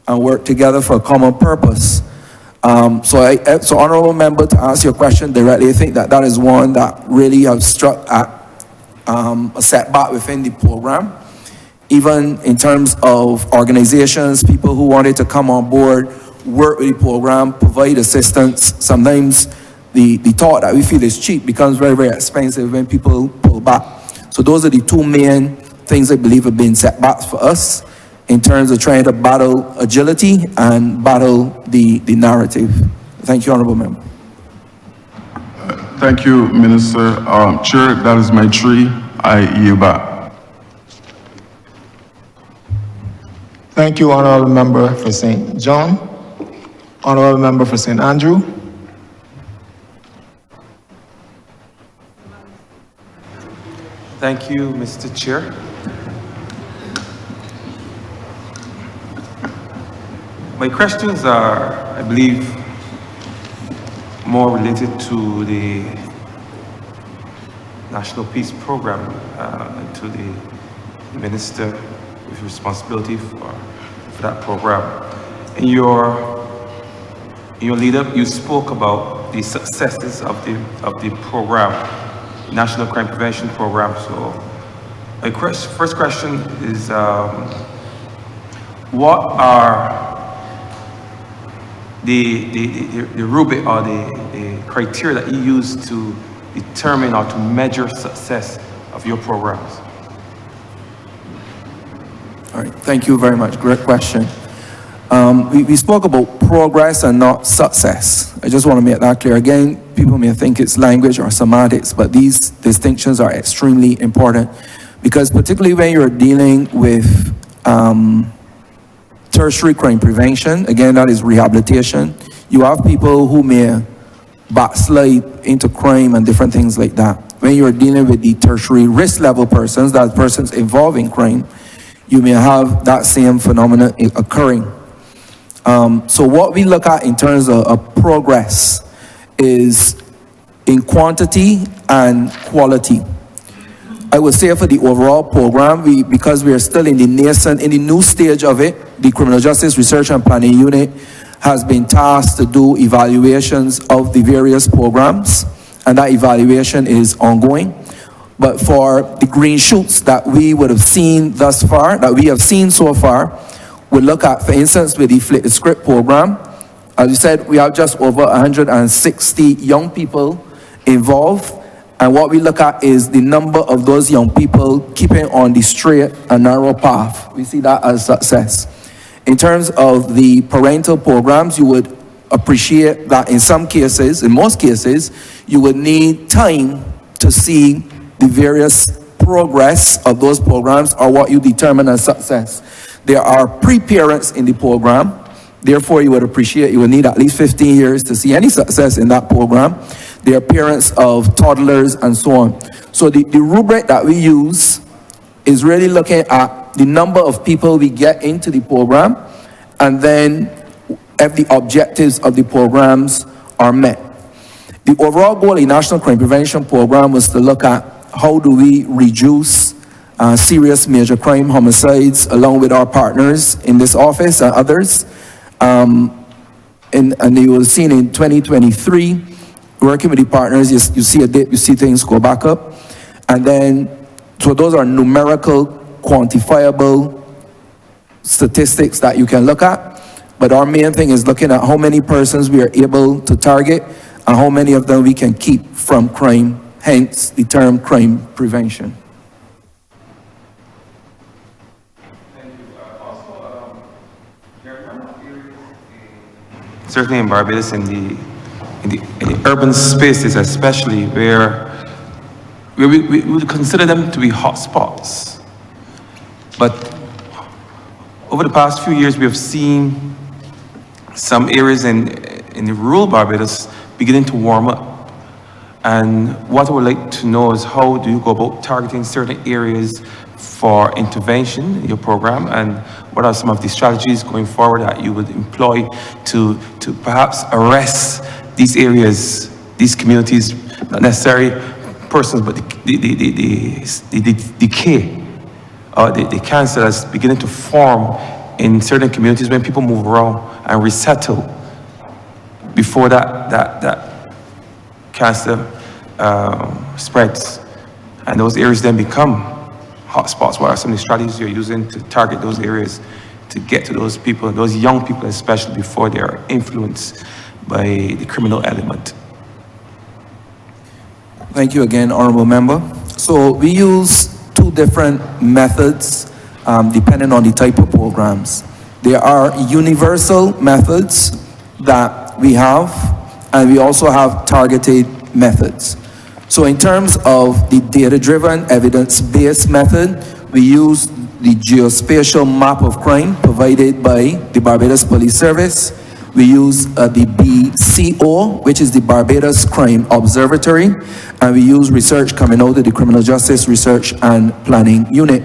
and work together for a common purpose. So Honourable Member, to answer your question directly, I think that is one that really has struck at a setback within the program. Even in terms of organizations, people who wanted to come on board, work with the program, provide assistance, sometimes the thought that we feel is cheap becomes very, very expensive when people pull back. So those are the two main things I believe have been setbacks for us in terms of trying to battle agility and battle the narrative. Thank you, Honourable Member.
Thank you, Minister. Chair, that is my tree. I yield back.
Thank you, Honourable Member for St. John. Honourable Member for St. Andrew.
Thank you, Mr. Chair. My questions are, I believe, more related to the National Peace Program and to the Minister with responsibility for that program. In your lead-up, you spoke about the successes of the program, National Crime Prevention Program. So my first question is, what are the rubric or the criteria that you use to determine or to measure success of your programs?
All right, thank you very much. Great question. We spoke about progress and not success. I just want to make that clear. Again, people may think it's language or semantics, but these distinctions are extremely important because particularly when you're dealing with tertiary crime prevention, again, that is rehabilitation. You have people who may backslide into crime and different things like that. When you're dealing with the tertiary risk level persons, that persons involved in crime, you may have that same phenomenon occurring. So what we look at in terms of progress is in quantity and quality. I would say for the overall program, because we are still in the nascent, in the new stage of it, the Criminal Justice Research and Planning Unit has been tasked to do evaluations of the various programs, and that evaluation is ongoing. But for the green shoots that we would have seen thus far, that we have seen so far, we look at, for instance, with the Flip the Script program, as you said, we have just over 160 young people involved. And what we look at is the number of those young people keeping on the straight and narrow path. We see that as success. In terms of the parental programs, you would appreciate that in some cases, in most cases, you would need time to see the various progress of those programs or what you determine as success. There are pre-parents in the program. Therefore, you would appreciate, you would need at least 15 years to see any success in that program. They are parents of toddlers and so on. So the rubric that we use is really looking at the number of people we get into the program and then if the objectives of the programs are met. The overall goal of the National Crime Prevention Program was to look at how do we reduce serious major crime homicides along with our partners in this office and others. And you will see in 2023, working with the partners, you see a dip, you see things go back up. And then, so those are numerical, quantifiable statistics that you can look at. But our main thing is looking at how many persons we are able to target and how many of them we can keep from crime, hence the term crime prevention.
Certainly in Barbados, in the urban spaces especially, where we would consider them to be hotspots. But over the past few years, we have seen some areas in the rural Barbados beginning to warm up. And what I would like to know is how do you go about targeting certain areas for intervention in your program, and what are some of the strategies going forward that you would employ to perhaps arrest these areas, these communities, not necessarily persons, but the decay or the cancer that's beginning to form in certain communities when people move around and resettle before that cancer spreads, and those areas then become hotspots. What are some of the strategies you're using to target those areas, to get to those people, those young people especially, before they are influenced by the criminal element?
Thank you again, Honourable Member. So we use two different methods depending on the type of programs. There are universal methods that we have, and we also have targeted methods. So in terms of the data-driven, evidence-based method, we use the geospatial map of crime provided by the Barbados Police Service. We use the BCO, which is the Barbados Crime Observatory, and we use research coming out of the Criminal Justice Research and Planning Unit.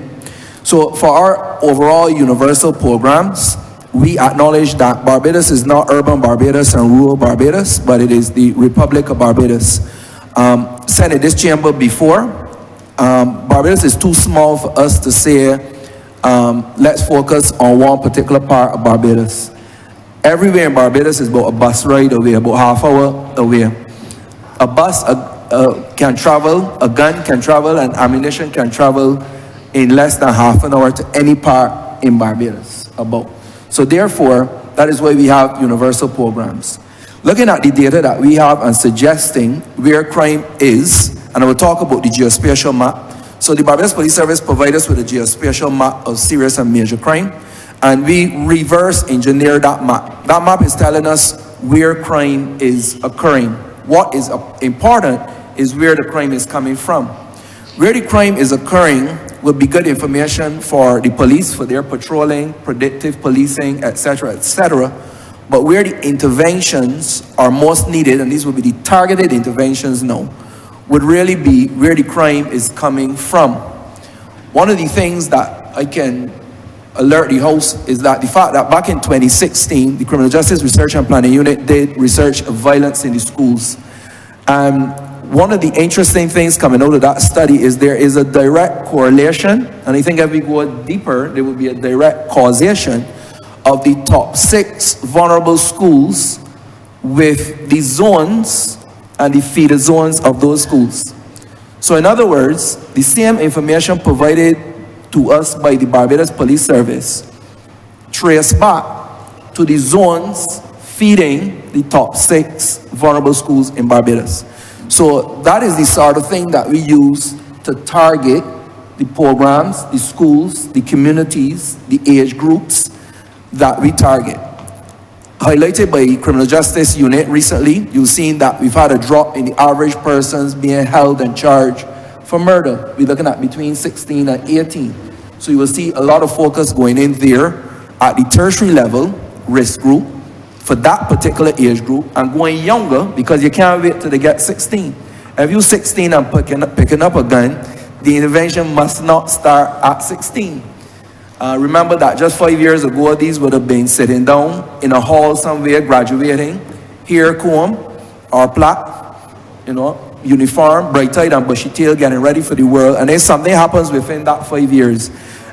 So for our overall universal programs, we acknowledge that Barbados is not urban Barbados and rural Barbados, but it is the Republic of Barbados. Said in this chamber before, Barbados is too small for us to say, let's focus on one particular part of Barbados. Everywhere in Barbados is about a bus ride away, about half hour away. A bus can travel, a gun can travel, and ammunition can travel in less than half an hour to any part in Barbados, about. So therefore, that is why we have universal programs. Looking at the data that we have and suggesting where crime is, and I will talk about the geospatial map. So the Barbados Police Service provides us with a geospatial map of serious and major crime, and we reverse engineer that map. That map is telling us where crime is occurring. What is important is where the crime is coming from. Where the crime is occurring will be good information for the police, for their patrolling, predictive policing, etc., etc. But where the interventions are most needed, and these will be the targeted interventions now, would really be where the crime is coming from. One of the things that I can alert the House is that the fact that back in 2016, the Criminal Justice Research and Planning Unit did research of violence in the schools. One of the interesting things coming out of that study is there is a direct correlation, and I think if we go deeper, there will be a direct causation of the top 6 vulnerable schools with the zones and the feeder zones of those schools. So in other words, the same information provided to us by the Barbados Police Service trace back to the zones feeding the top 6 vulnerable schools in Barbados. So that is the sort of thing that we use to target the programs, the schools, the communities, the age groups that we target. Highlighted by Criminal Justice Unit recently, you've seen that we've had a drop in the average persons being held and charged for murder. We're looking at between 16 and 18. So you will see a lot of focus going in there at the tertiary level, risk group, for that particular age group, and going younger because you can't wait till they get 16. If you're 16 and picking up a gun, the intervention must not start at 16. Remember that just 5 years ago, these would have been sitting down in a hall somewhere, graduating, hair comb or plaque, uniform, bright-eyed and bushy-tailed, getting ready for the world, and then something happens within that 5 years.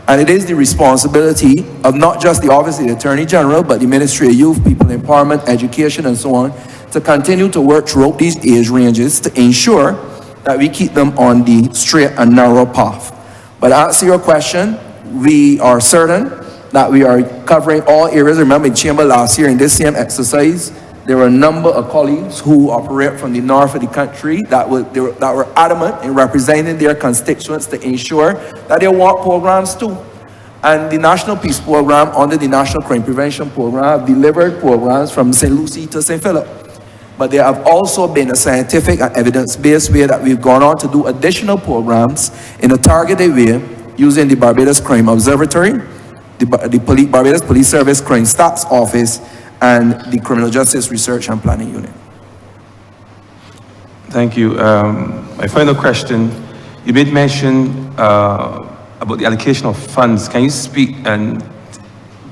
And it is the responsibility of not just the Office of the Attorney General, but the Ministry of Youth, People Empowerment, Education, and so on, to continue to work throughout these age ranges to ensure that we keep them on the straight and narrow path. But to answer your question, we are certain that we are covering all areas. Remember in Chamber last year in this same exercise, there were a number of colleagues who operate from the north of the country that were adamant in representing their constituents to ensure that they want programs too. And the National Peace Program under the National Crime Prevention Program have delivered programs from St. Lucie to St. Philip. But there have also been a scientific and evidence-based way that we've gone on to do additional programs in a targeted way using the Barbados Crime Observatory, the Barbados Police Service Crime Stats Office, and the Criminal Justice Research and Planning Unit.
Thank you. My final question, you made mention about the allocation of funds. Can you speak and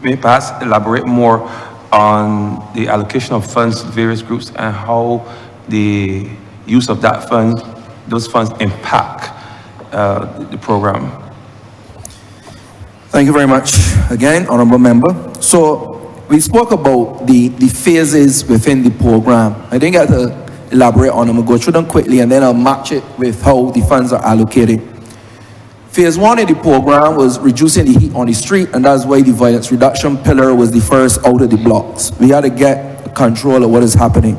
maybe perhaps elaborate more on the allocation of funds to various groups and how the use of those funds impact the program?
Thank you very much again, Honourable Member. So we spoke about the phases within the program. I didn't get to elaborate on them. I'll go through them quickly and then I'll match it with how the funds are allocated. Phase 1 of the program was reducing the heat on the street, and that's why the violence reduction pillar was the first out of the blocks. We had to get control of what is happening.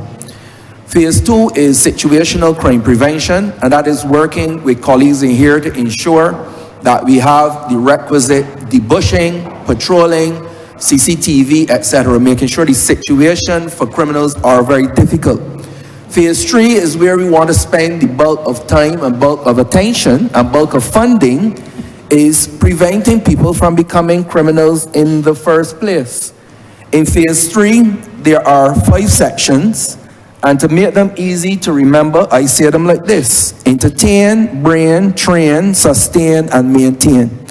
Phase 2 is situational crime prevention, and that is working with colleagues in here to ensure that we have the requisite debushing, patrolling, CCTV, etc., making sure the situation for criminals are very difficult. Phase 3 is where we want to spend the bulk of time and bulk of attention and bulk of funding, is preventing people from becoming criminals in the first place. In phase 3, there are 5 sections, and to make them easy to remember, I say them like this: entertain, brain, train, sustain, and maintain.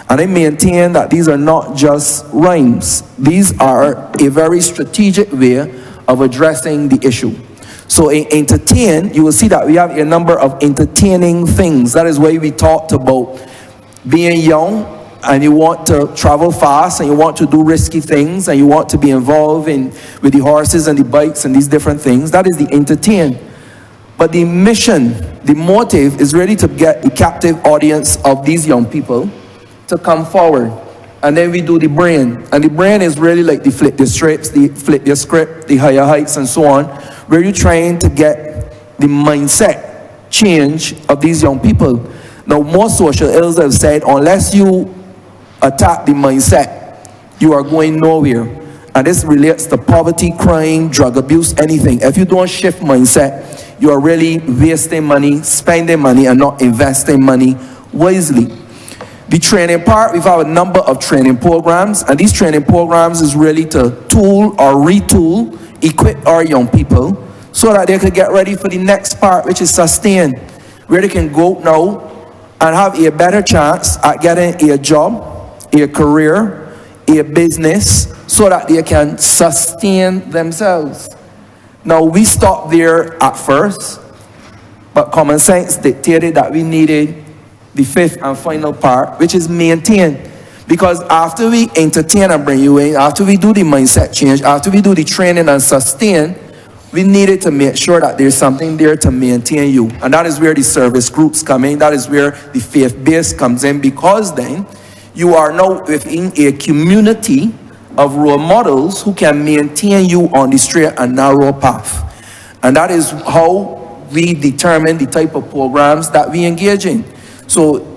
And I maintain that these are not just rhymes. These are a very strategic way of addressing the issue. So in entertain, you will see that we have a number of entertaining things. That is why we talked about being young and you want to travel fast and you want to do risky things and you want to be involved with the horses and the bikes and these different things. That is the entertain. But the mission, the motive is really to get the captive audience of these young people to come forward. And then we do the brain. And the brain is really like the flip the scripts, the flip the script, the higher heights and so on, where you're trying to get the mindset change of these young people. Now, most social ills have said, unless you attack the mindset, you are going nowhere. And this relates to poverty, crime, drug abuse, anything. If you don't shift mindset, you are really wasting money, spending money, and not investing money wisely. The training part, we've had a number of training programs, and these training programs is really to tool or retool, equip our young people so that they could get ready for the next part, which is sustain, where they can go now and have a better chance at getting a job, a career, a business, so that they can sustain themselves. Now, we stopped there at first, but common sense dictated that we needed the 5th and final part, which is maintain. Because after we entertain and bring you in, after we do the mindset change, after we do the training and sustain, we needed to make sure that there's something there to maintain you. And that is where the service groups come in. That is where the faith base comes in, because then you are now within a community of role models who can maintain you on the straight and narrow path. And that is how we determine the type of programs that we engage in. So,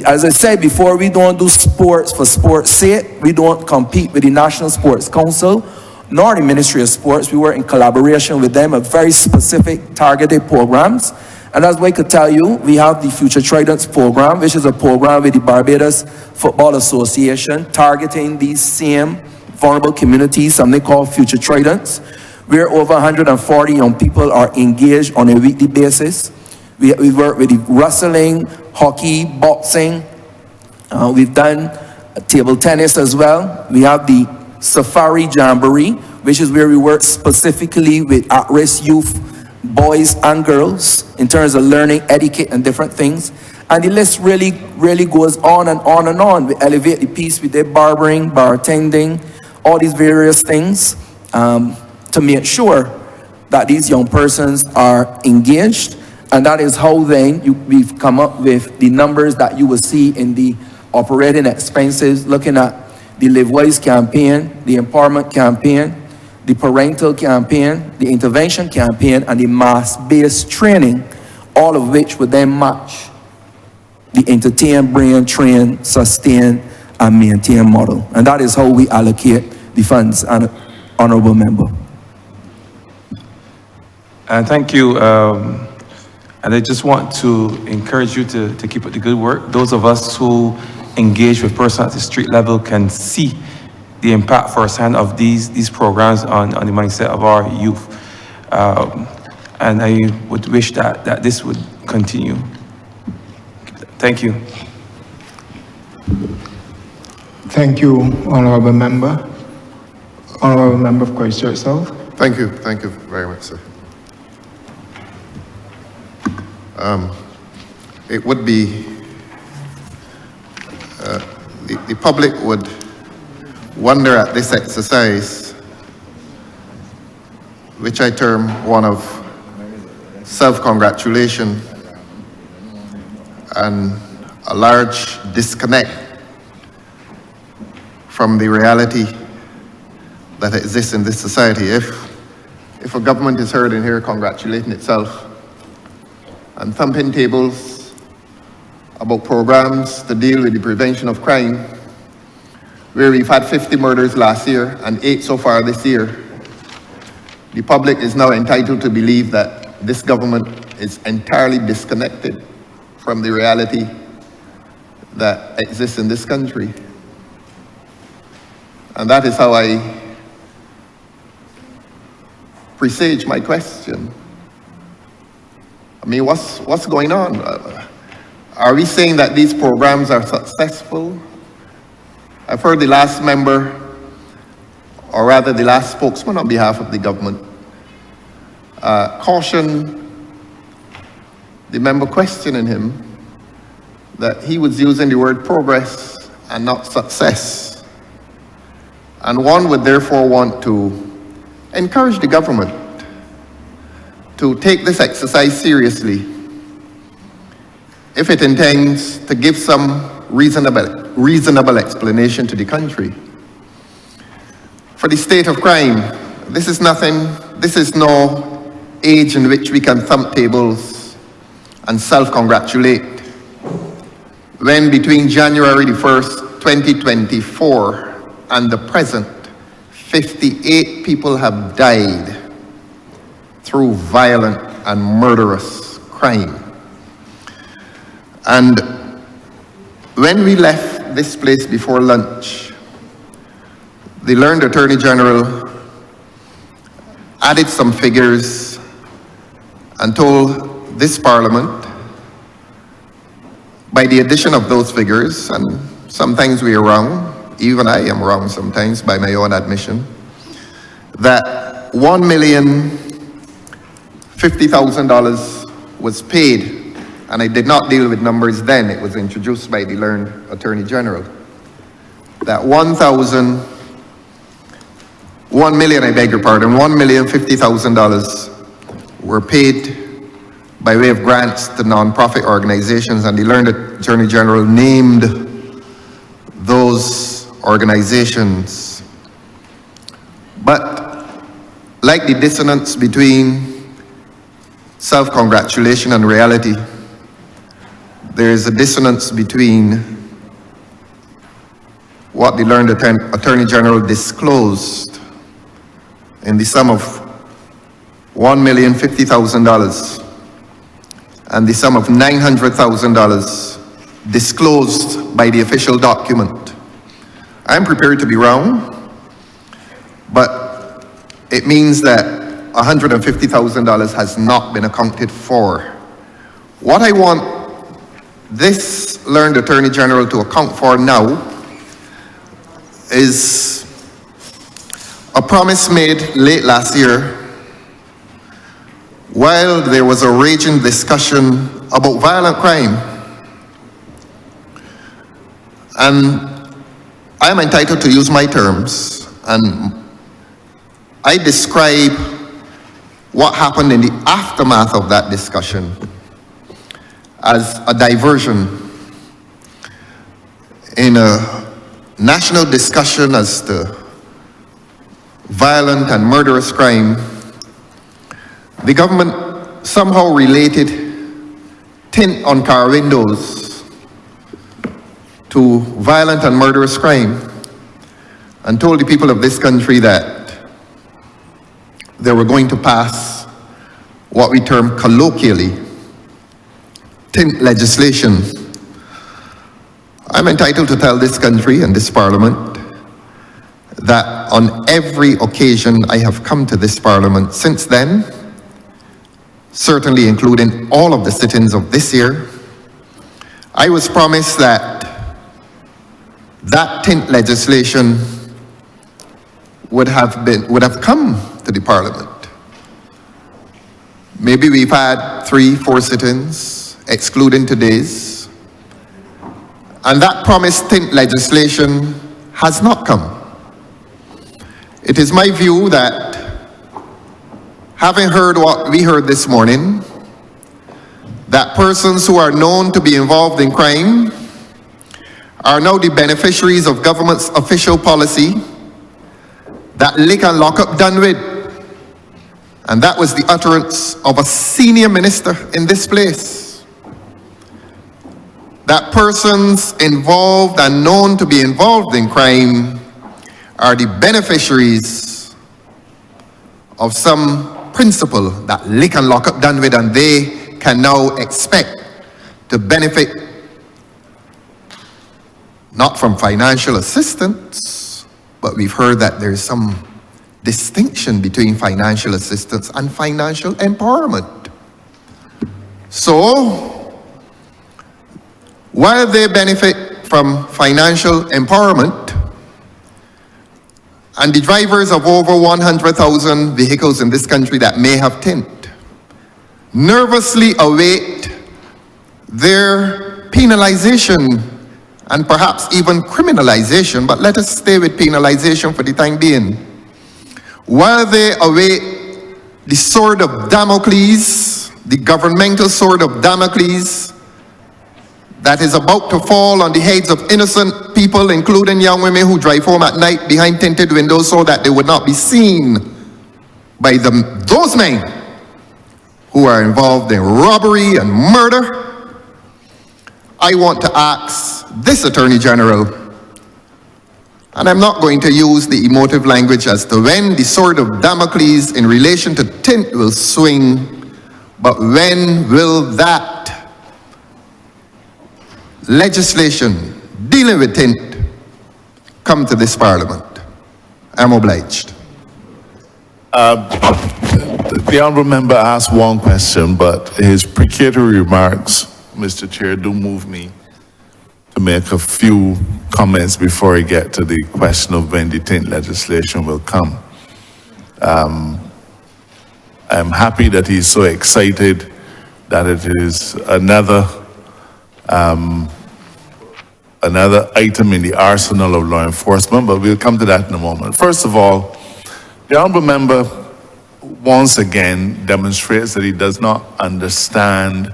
as I said before, we don't do sports for sports' sake. We don't compete with the National Sports Council, nor the Ministry of Sports. We work in collaboration with them, a very specific targeted programs. And as I could tell you, we have the Future Tridents program, which is a program with the Barbados Football Association, targeting these same vulnerable communities, something called Future Tridents, where over 140 young people are engaged on a weekly basis. We work with the wrestling, hockey, boxing. We've done table tennis as well. We have the Safari Jamboree, which is where we work specifically with at-risk youth boys and girls in terms of learning etiquette and different things. And the list really, really goes on and on and on. We elevate the piece, we did barbering, bartending, all these various things to make sure that these young persons are engaged. And that is how then we've come up with the numbers that you will see in the operating expenses, looking at the Live Wise campaign, the empowerment campaign, the parental campaign, the intervention campaign, and the mass-based training, all of which would then match the entertain, brain, train, sustain, and maintain model. And that is how we allocate the funds, and Honourable Member.
And thank you. And I just want to encourage you to keep up the good work. Those of us who engage with persons at the street level can see the impact firsthand of these programs on the mindset of our youth. And I would wish that this would continue. Thank you.
Thank you, Honourable Member. Honourable Member of Christchurch South.
Thank you very much, sir. It would be, the public would wonder at this exercise, which I term one of self-congratulation and a large disconnect from the reality that exists in this society. If a government is heard in here congratulating itself and thumping tables about programs to deal with the prevention of crime, where we've had 50 murders last year and 8 so far this year, the public is now entitled to believe that this government is entirely disconnected from the reality that exists in this country. And that is how I presage my question. I mean, what's going on? Are we saying that these programs are successful? I've heard the last member, or rather the last spokesman on behalf of the government, caution the member questioning him that he was using the word progress and not success. And one would therefore want to encourage the government to take this exercise seriously if it intends to give some reasonable explanation to the country. For the state of crime, this is no age in which we can thump tables and self-congratulate, when between January the 1st, 2024 and the present, 58 people have died through violent and murderous crime. And when we left this place before lunch, the learned Attorney General added some figures and told this Parliament, by the addition of those figures, and sometimes we are wrong, even I am wrong sometimes by my own admission, that $1,050,000 was paid, and I did not deal with numbers then, it was introduced by the learned Attorney General, that $1,050,000 were paid by way of grants to non-profit organizations, and the learned Attorney General named those organizations. But like the dissonance between self-congratulation and reality, there is a dissonance between what the learned Attorney General disclosed in the sum of $1,050,000 and the sum of $900,000 disclosed by the official document. I'm prepared to be wrong, but it means that $150,000 has not been accounted for. What I want this learned Attorney General to account for now is a promise made late last year while there was a raging discussion about violent crime. And I am entitled to use my terms, and I describe what happened in the aftermath of that discussion as a diversion in a national discussion as to violent and murderous crime. The government somehow related tint on car windows to violent and murderous crime and told the people of this country that they were going to pass what we term colloquially tint legislation. I'm entitled to tell this country and this parliament that on every occasion I have come to this parliament since then, certainly including all of the sit-ins of this year, I was promised that tint legislation would have come to the parliament. Maybe we've had 3-4 sit-ins, excluding today's, and that promised tint legislation has not come. It is my view that, having heard what we heard this morning, that persons who are known to be involved in crime are now the beneficiaries of government's official policy that lick and lock up done with. And that was the utterance of a senior minister in this place. That persons involved and known to be involved in crime are the beneficiaries of some principle that lick and lock up done with, and they can now expect to benefit not from financial assistance, but we've heard that there's some distinction between financial assistance and financial empowerment. So, while they benefit from financial empowerment, and the drivers of over 100,000 vehicles in this country that may have tint nervously await their penalization and perhaps even criminalization, but let us stay with penalization for the time being. While they await the sword of Damocles, the governmental sword of Damocles, that is about to fall on the heads of innocent people, including young women who drive home at night behind tinted windows so that they would not be seen by those men who are involved in robbery and murder. I want to ask this Attorney General, and I'm not going to use the emotive language as to when the sword of Damocles in relation to tint will swing, but when will that legislation dealing with tint come to this parliament? I'm obliged.
The honourable member asked one question, but his precatory remarks, Mr. Chair, do move me to make a few comments before I get to the question of when the tint legislation will come. I'm happy that he's so excited that it is another item in the arsenal of law enforcement, but we'll come to that in a moment. First of all, the honourable member once again demonstrates that he does not understand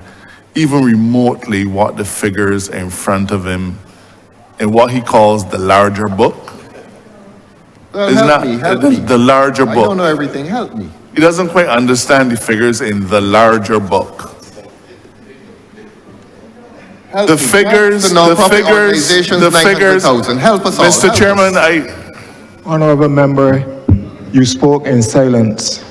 even remotely what the figures in front of him in what he calls the larger book.
Well,
Isn't
help
that
me.
the larger
I
book?
don't know everything, help me.
He doesn't quite understand the figures in the larger book.
Help
The
me.
figures,
Help
the
organizations,
figures,
900,000. Help us all.
Mr.
Help
Chairman,
us.
Honourable member, you spoke in silence.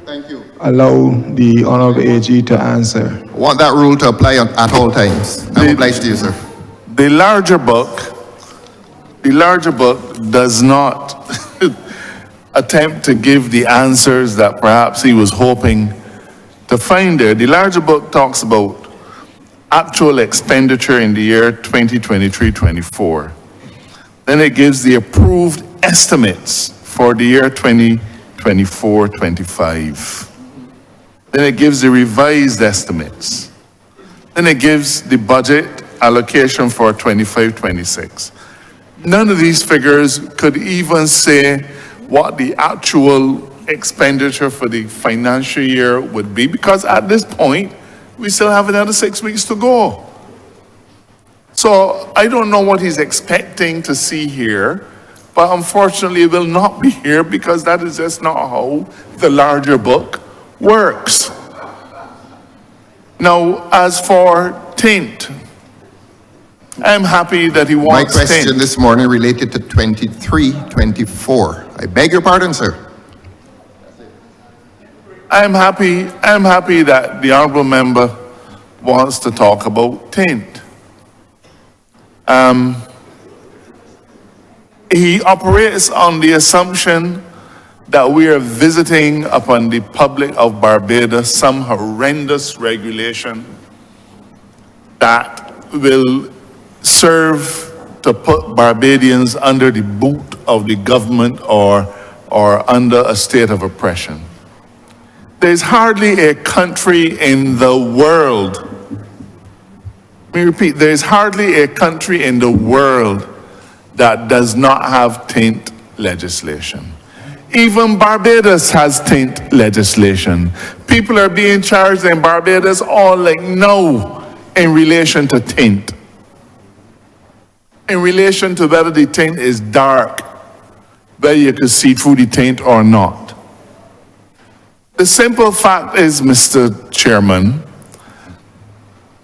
Thank you.
Allow the Honourable AG to answer.
I want that rule to apply at all times. I'm obliged to you, sir.
the larger book does not attempt to give the answers that perhaps he was hoping to find there. The larger book talks about actual expenditure in the year 2023-24. Then it gives the approved estimates for the year 2024-25. Then it gives the revised estimates. Then it gives the budget allocation for 25-26. None of these figures could even say what the actual expenditure for the financial year would be, because at this point, we still have another 6 weeks to go. So I don't know what he's expecting to see here, but unfortunately it will not be here because that is just not how the larger book works. Now, as for Tint, I'm happy that he
My
wants
question
Tint.
this morning related to 23-24. I beg your pardon, sir.
I'm happy that the honorable member wants to talk about Tint. He operates on the assumption that we are visiting upon the public of Barbados some horrendous regulation that will serve to put Barbadians under the boot of the government or under a state of oppression. There's hardly a country in the world, let me repeat, there's hardly a country in the world that does not have Tint legislation. Even Barbados has Tint legislation. People are being charged in Barbados all like no in relation to Tint. In relation to whether the tint is dark, whether you can see through the tint or not. The simple fact is, Mr. Chairman,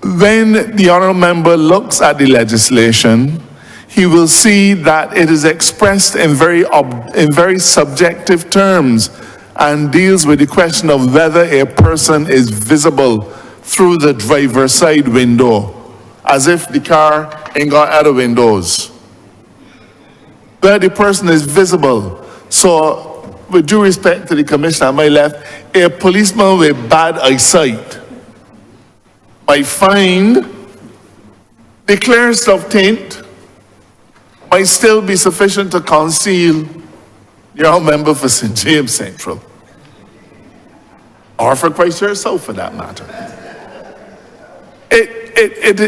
when the honourable member looks at the legislation, he will see that it is expressed in very subjective terms and deals with the question of whether a person is visible through the driver's side window, as if the car ain't got other windows. Where the person is visible. So, with due respect to the commissioner on my left, a policeman with bad eyesight might find the clearest of tint might still be sufficient to conceal your member for St. James Central. Or for Christchurch South, for that matter. It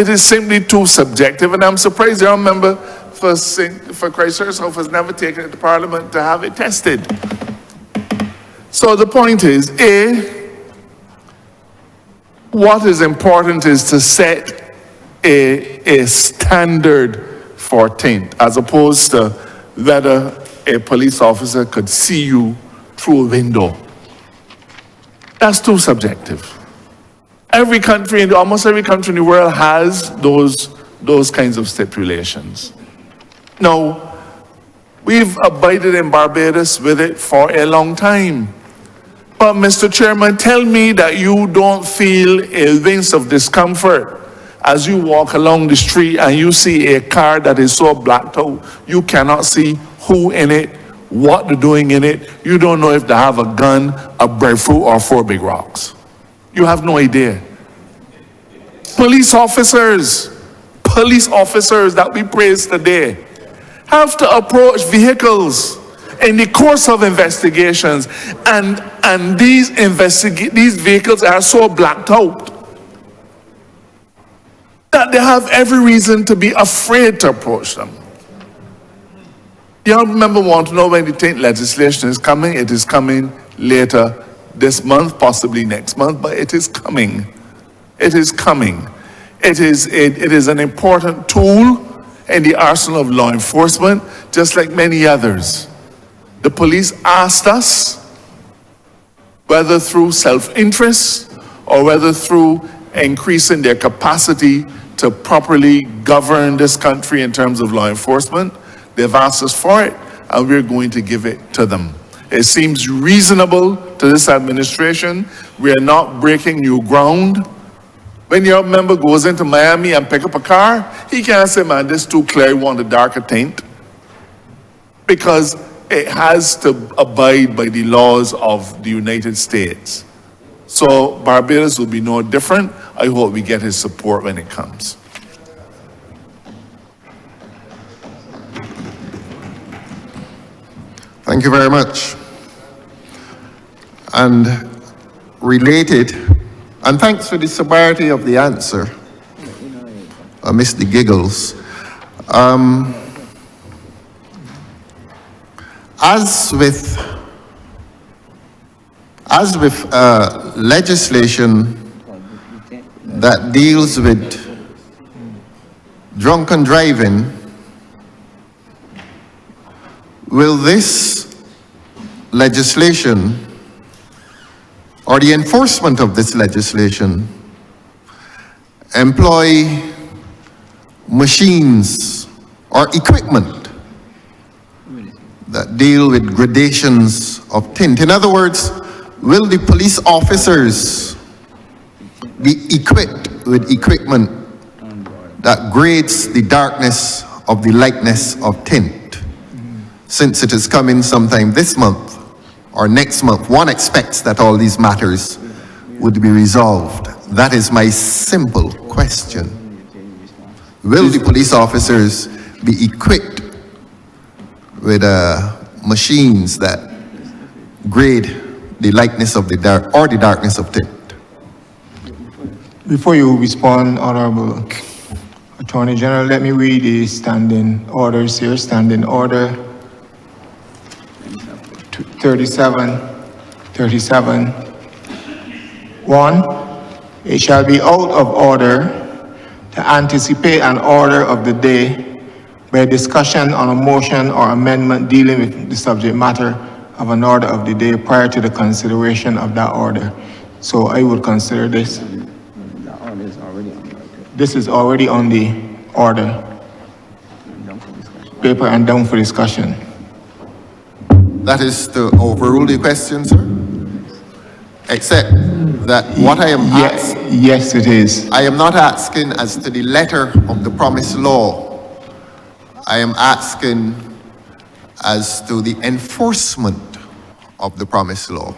is simply too subjective, and I'm surprised your member for Christchurch South has never taken it to Parliament to have it tested. So the point is, what is important is to set a standard for tint, as opposed to whether a police officer could see you through a window. That's too subjective. Almost every country in the world has those kinds of stipulations. Now, we've abided in Barbados with it for a long time. But Mr. Chairman, tell me that you don't feel a wince of discomfort as you walk along the street and you see a car that is so blacked out, you cannot see who in it, what they're doing in it. You don't know if they have a gun, a breadfruit, or 4 big rocks. You have no idea. Police officers that we praise today have to approach vehicles in the course of investigations, and these vehicles are so blacked out that they have every reason to be afraid to approach them. The honourable member want to know when the taint legislation is coming. It is coming later this month, possibly next month, but it is coming. It is coming. It is an important tool in the arsenal of law enforcement, just like many others. The police asked us, whether through self-interest or whether through increasing their capacity to properly govern this country in terms of law enforcement, they've asked us for it, and we're going to give it to them. It seems reasonable to this administration. We are not breaking new ground. When your member goes into Miami and pick up a car, he can't say, man, this is too clear, you want a darker tint. Because it has to abide by the laws of the United States. So Barbados will be no different. I hope we get his support when it comes.
Thank you very much. And related, and thanks for the sobriety of the answer, Mr. Giggles. As with legislation that deals with drunken driving, will this legislation or the enforcement of this legislation employ machines or equipment that deal with gradations of tint? In other words, will the police officers be equipped with equipment that grades the darkness of the lightness of tint? Since it is coming sometime this month or next month, one expects that all these matters would be resolved. That is my simple question. Will the police officers be equipped with machines that grade the lightness of the dark or the darkness of tint?
Before you respond, Honourable Attorney General, let me read the standing orders here. Standing Order 37. 1. It shall be out of order to anticipate an order of the day by discussion on a motion or amendment dealing with the subject matter of an order of the day prior to the consideration of that order. So I would consider this. This is already on the order paper and down for discussion.
That is to overrule the question, sir? Except that what I am asking...
Yes, it is.
I am not asking as to the letter of the promised law. I am asking as to the enforcement of the promised law.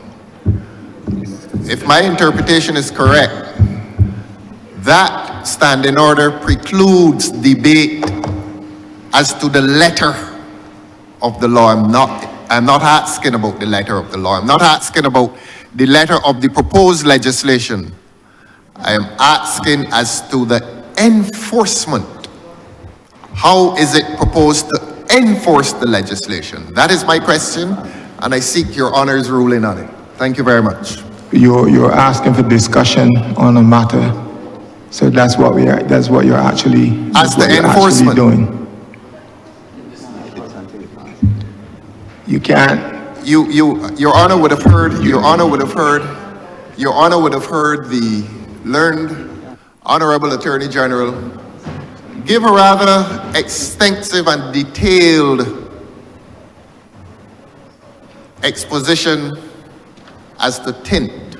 If my interpretation is correct, that standing order precludes debate as to the letter of the law. I'm not asking about the letter of the law. I'm not asking about the letter of the proposed legislation. I am asking as to the enforcement. How is it proposed to enforce the legislation? That is my question, and I seek your Honour's ruling on it. Thank you very much.
You're asking for discussion on a matter, so that's what we are. That's what you're actually.
As the enforcement
doing. You can't.
Your Honour would have heard. Your Honour would have heard. Your Honour would have heard the learned Honourable Attorney General give a rather extensive and detailed exposition as to tint,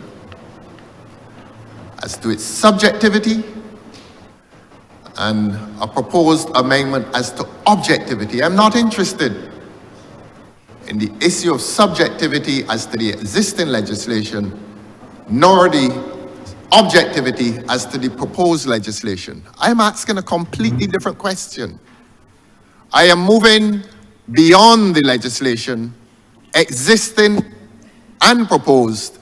as to its subjectivity, and a proposed amendment as to objectivity. I'm not interested in the issue of subjectivity as to the existing legislation, nor the objectivity as to the proposed legislation. I am asking a completely different question. I am moving beyond the legislation existing and proposed,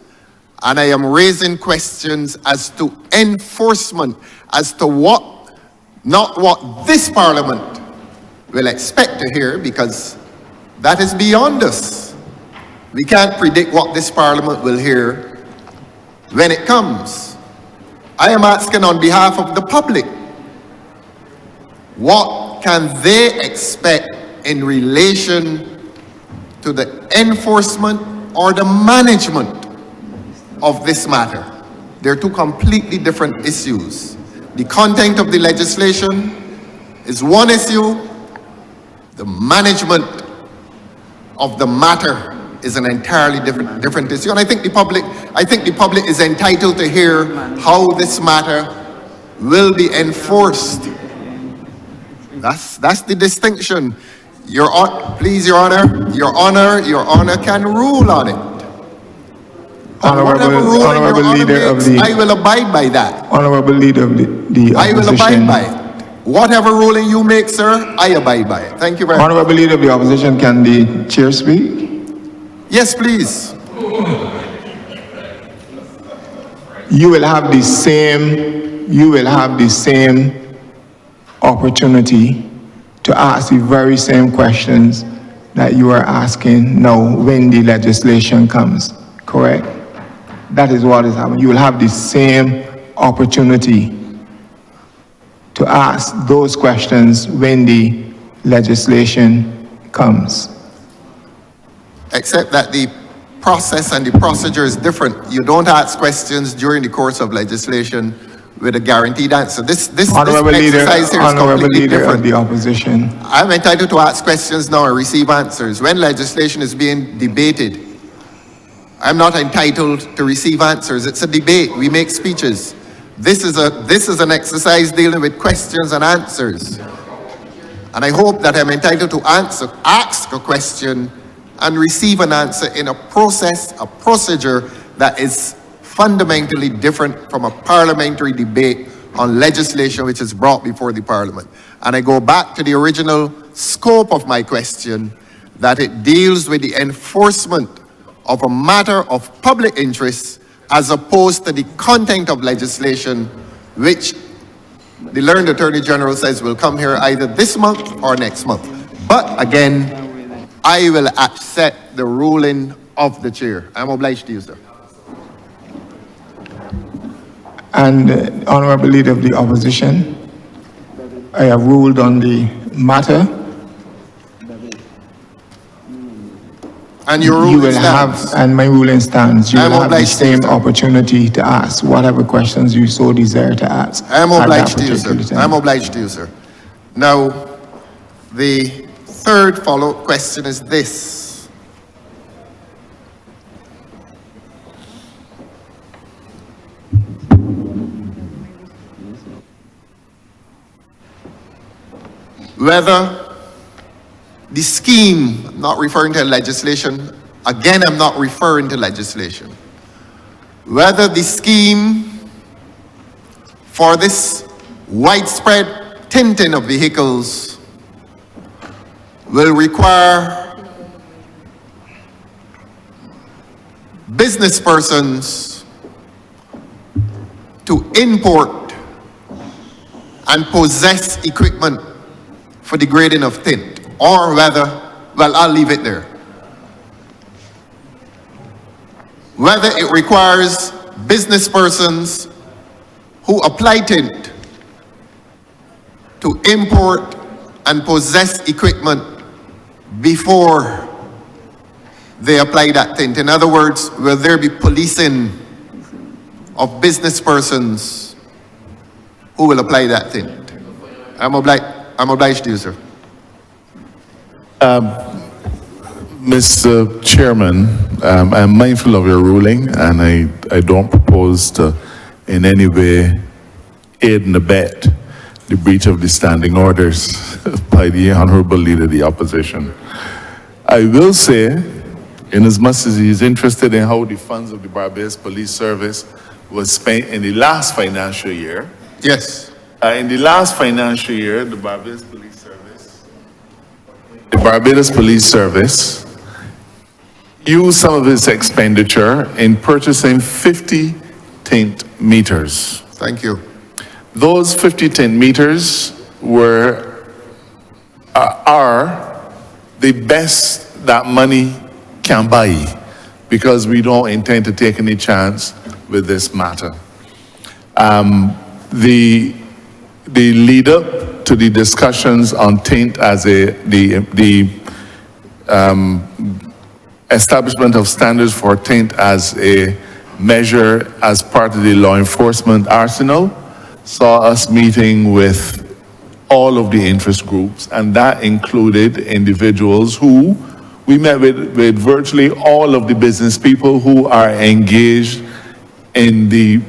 and I am raising questions as to enforcement, as to what, not what this Parliament will expect to hear, because that is beyond us. We can't predict what this Parliament will hear when it comes. I am asking on behalf of the public, what can they expect in relation to the enforcement or the management of this matter? They're two completely different issues. The content of the legislation is one issue. The management of the matter is an entirely different issue. And I think the public is entitled to hear how this matter will be enforced. That's the distinction. Please, Your Honor, Your Honor can rule on it.
Honourable Leader of the...
I will abide by that.
Honourable Leader of the opposition.
I will abide by it. Whatever ruling you make, sir, I abide by it. Thank you very much.
Honourable Leader of the opposition, can the chair speak?
Yes, please.
you will have the same opportunity to ask the very same questions that you are asking now when the legislation comes, correct? That is what is happening. You will have the same opportunity to ask those questions when the legislation comes.
Except that the process and the procedure is different. You don't ask questions during the course of legislation with a guaranteed answer. This
Honourable Leader,
exercise here is
Honourable
completely
Leader of
different.
the Opposition.
I'm entitled to ask questions now and receive answers. When legislation is being debated, I'm not entitled to receive answers. It's a debate. We make speeches. This is an exercise dealing with questions and answers. And I hope that I'm entitled to ask a question and receive an answer in a procedure that is fundamentally different from a parliamentary debate on legislation which is brought before the parliament. And I go back to the original scope of my question, that it deals with the enforcement of a matter of public interest as opposed to the content of legislation, which the learned Attorney General says will come here either this month or next month. But again, I will accept the ruling of the chair. I'm obliged to you, sir.
And Honourable Leader of the Opposition, I have ruled on the matter.
And your
You
ruling
will
stands.
have, and my ruling stands, you
I'm
will have the
obliged to you,
same
sir.
opportunity to ask whatever questions you so desire to ask.
I'm
at that
obliged to you, sir.
particular
I'm
time.
obliged to you, sir. Now, the third follow-up question is this. Whether the scheme, I'm not referring to legislation, again, I'm not referring to legislation. Whether the scheme for this widespread tinting of vehicles will require business persons to import and possess equipment for the grading of tint, or whether, well, I'll leave it there. Whether it requires business persons who apply tint to import and possess equipment before they apply that tint. In other words, will there be policing of business persons who will apply that tint? I'm obliged to you, sir.
Mr. Chairman, I'm mindful of your ruling, and I don't propose to in any way aid and abet the breach of the standing orders by the Honourable Leader of the Opposition. I will say, inasmuch as he is interested in how the funds of the Barbados Police Service was spent in the last financial year.
Yes.
In the last financial year, the Barbados Police Service used some of its expenditure in purchasing 50 tint meters.
Thank you.
Those 50 tint meters are the best that money can buy, because we don't intend to take any chance with this matter. The lead up to the discussions on tint as the establishment of standards for tint as a measure as part of the law enforcement arsenal saw us meeting with all of the interest groups, and that included individuals who we met with virtually all of the business people who are engaged in the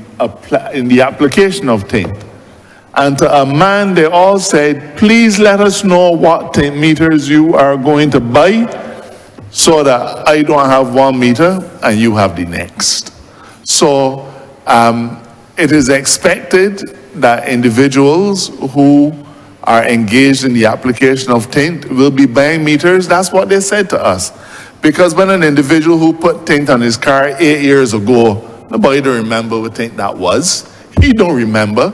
application of tint. And to a man, they all said, please let us know what tint meters you are going to buy, so that I don't have one meter and you have the next. So it is expected that individuals who are engaged in the application of tint will be buying meters. That's what they said to us. Because when an individual who put tint on his car 8 years ago Nobody don't remember what Tint that was. He don't remember.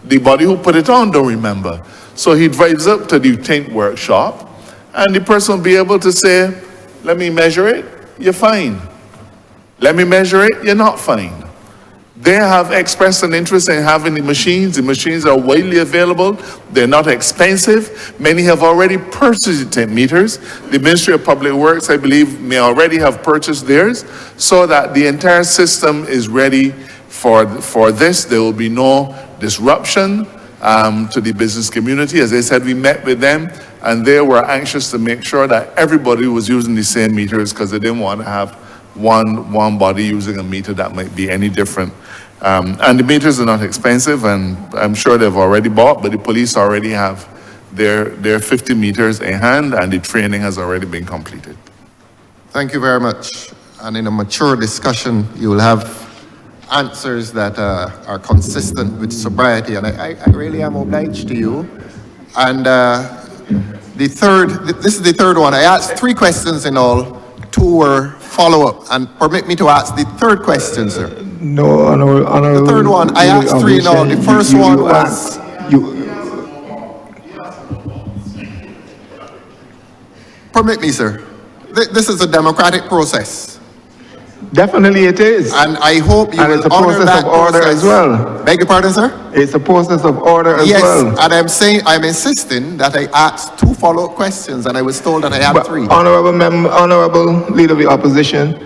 The body who put it on don't remember. So he drives up to the Tint workshop, and the person will be able to say, let me measure it, you're fine. Let me measure it, you're not fine. They have expressed an interest in having the machines. The machines are widely available. They're not expensive. Many have already purchased the Tint meters. The Ministry of Public Works, I believe, may already have purchased theirs, so that the entire system is ready for this. There will be no disruption to the business community. As I said, we met with them, and they were anxious to make sure that everybody was using the same meters, because they didn't want to have one body using a meter that might be any different. And the meters are not expensive, and I'm sure they've already bought, but the police already have their 50 meters in hand, and the training has already been completed.
Thank you very much. And in a mature discussion, you will have answers that are consistent with sobriety, and I really am obliged to you. And this is the third one. I asked 3 questions in all, 2 were follow-up, and permit me to ask the third question, sir.
No, Honourable.
The third one, I asked 3 in all. The first one was... Permit me, sir. This is a democratic process.
Definitely it is.
And I hope you will honor that process. And it's a process of order as well. Beg your pardon, sir?
It's a process of order as well.
Yes, and I'm insisting that I asked 2 follow-up questions, and I was told that I had 3.
Honourable Leader of the Opposition,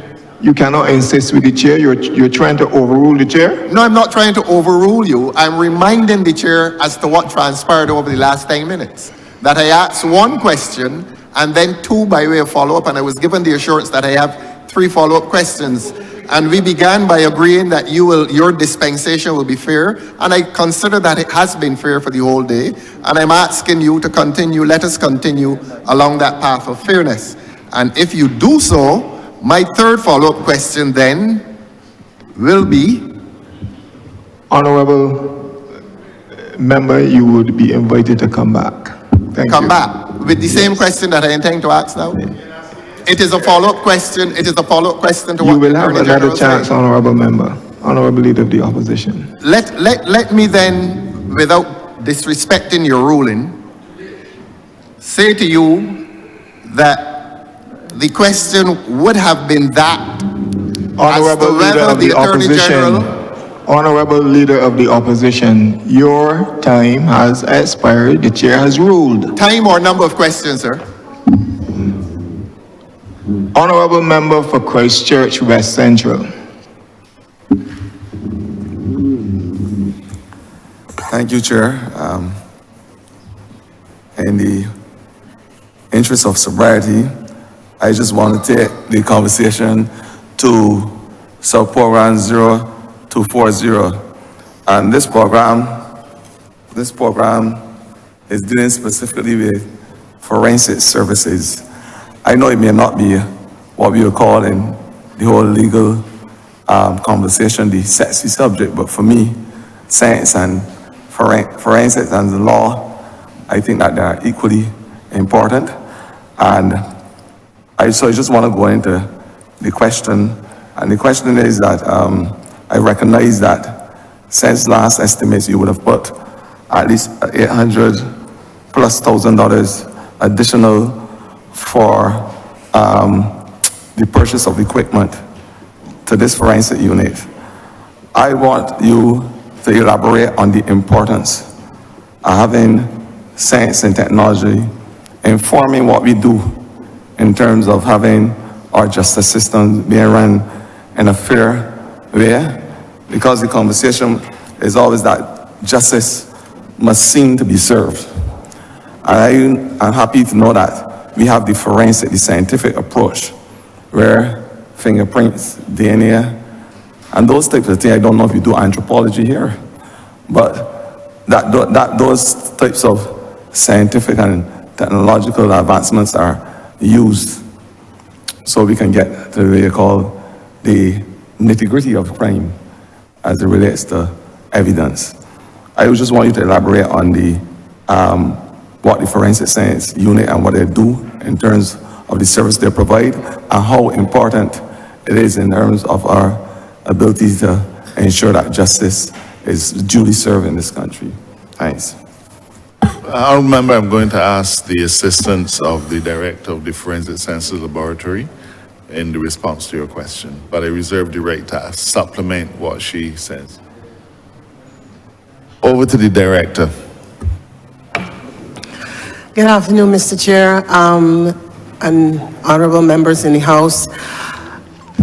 you cannot insist with the chair. You're trying to overrule the chair?
No, I'm not trying to overrule you. I'm reminding the chair as to what transpired over the last 10 minutes. That I asked 1 question, and then 2 by way of follow-up, and I was given the assurance that I have 3 follow-up questions. And we began by agreeing that your dispensation will be fair, and I consider that it has been fair for the whole day, and I'm asking you to continue, let us continue along that path of fairness. And if you do so, my third follow-up question then will be...
Honourable member, you would be invited to come back. Thank you.
Come back with the same question that I intend to ask now? It is a follow-up question. It is a follow-up question to what
you will have
Attorney
another
General
chance,
said.
Honourable member, Honourable Leader of the Opposition.
Let me then, without disrespecting your ruling, say to you that the question would have been that
Honourable Leader of the Opposition, Honourable Leader of the Opposition, your time has expired. The chair has ruled.
Time or number of questions, sir?
Honourable member for Christchurch West Central.
Thank you, Chair. In the interest of sobriety, I just want to take the conversation to sub-program 0240. And this program is dealing specifically with forensic services. I know it may not be what we would call in the whole legal conversation the sexy subject, but for me, science and forensics and the law, I think that they are equally important. And I just want to go into the question, and the question is that I recognize that since last estimates you would have put at least $800,000+ additional for the purchase of equipment to this forensic unit. I want you to elaborate on the importance of having science and technology informing what we do in terms of having our justice system being run in a fair way, because the conversation is always that justice must seem to be served. And I'm happy to know that we have the forensic, the scientific approach, where fingerprints, DNA, and those types of things. I don't know if you do anthropology here, but those types of scientific and technological advancements are used so we can get to what you call the nitty-gritty of crime as it relates to evidence. I just want you to elaborate on what the forensic science unit and what they do in terms of the service they provide, and how important it is in terms of our ability to ensure that justice is duly served in this country. Thanks.
I remember I'm going to ask the assistance of the director of the Forensic Sciences Laboratory in the response to your question, but I reserve the right to supplement what she says. Over to the director.
Good afternoon, Mr. Chair, and honorable members in the House.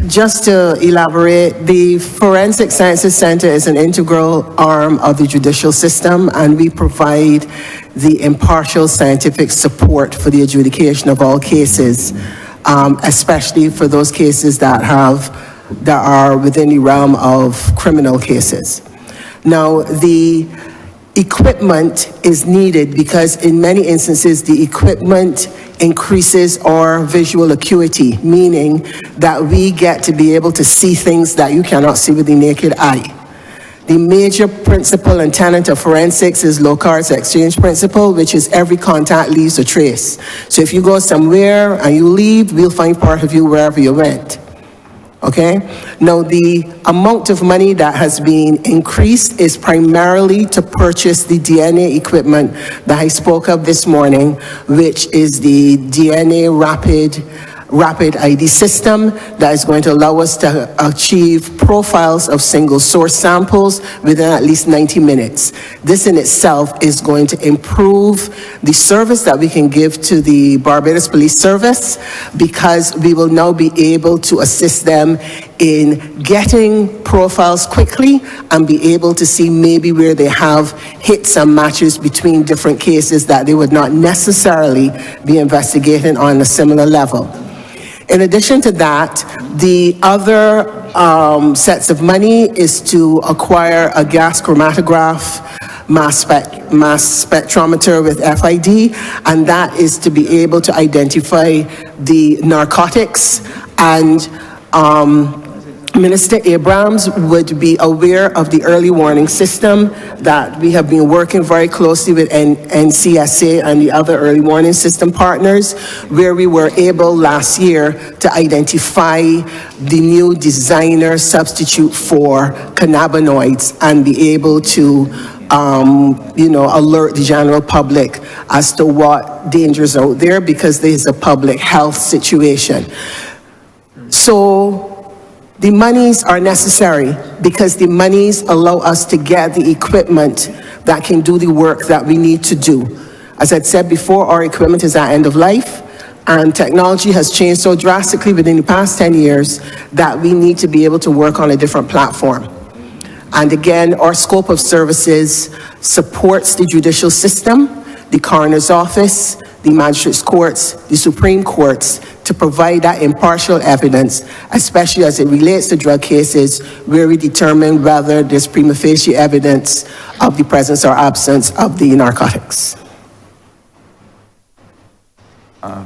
Just to elaborate, the Forensic Sciences Center is an integral arm of the judicial system, and we provide the impartial scientific support for the adjudication of all cases, especially for those cases that are within the realm of criminal cases. Now, the equipment is needed because in many instances, the equipment increases our visual acuity, meaning that we get to be able to see things that you cannot see with the naked eye. The major principle and tenet of forensics is Locard's exchange principle, which is every contact leaves a trace. So if you go somewhere and you leave, we'll find part of you wherever you went. Okay? Now, the amount of money that has been increased is primarily to purchase the DNA equipment that I spoke of this morning, which is the DNA rapid ID system that is going to allow us to achieve profiles of single source samples within at least 90 minutes. This in itself is going to improve the service that we can give to the Barbados Police Service, because we will now be able to assist them in getting profiles quickly and be able to see maybe where they have hits and matches between different cases that they would not necessarily be investigating on a similar level. In addition to that, the other sets of money is to acquire a gas chromatograph, mass spectrometer with FID, and that is to be able to identify the narcotics. And Minister Abrams would be aware of the early warning system that we have been working very closely with NCSA and the other early warning system partners, where we were able last year to identify the new designer substitute for cannabinoids and be able to alert the general public as to what dangers out there, because there is a public health situation. So the monies are necessary because the monies allow us to get the equipment that can do the work that we need to do. As I said before, our equipment is at end of life, and technology has changed so drastically within the past 10 years that we need to be able to work on a different platform. And again, our scope of services supports the judicial system, the coroner's office, the magistrates' courts, the Supreme Courts, to provide that impartial evidence, especially as it relates to drug cases where we determine whether there's prima facie evidence of the presence or absence of the narcotics.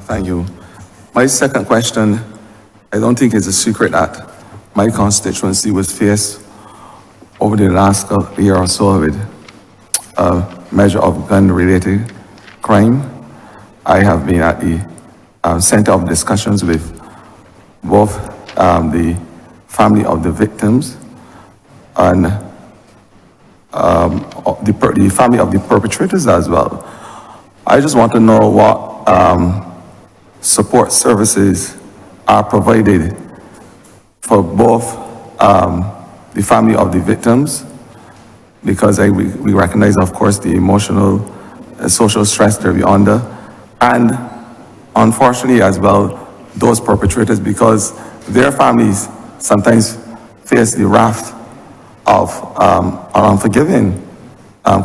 Thank you. My second question, I don't think it's a secret that my constituency was faced over the last year or so with a measure of gun-related crime. I have been at the center of discussions with both the family of the victims and the family of the perpetrators as well. I just want to know what support services are provided for both the family of the victims, because we recognize, of course, the emotional and social stress they're under, and unfortunately as well, those perpetrators, because their families sometimes face the wrath of an unforgiving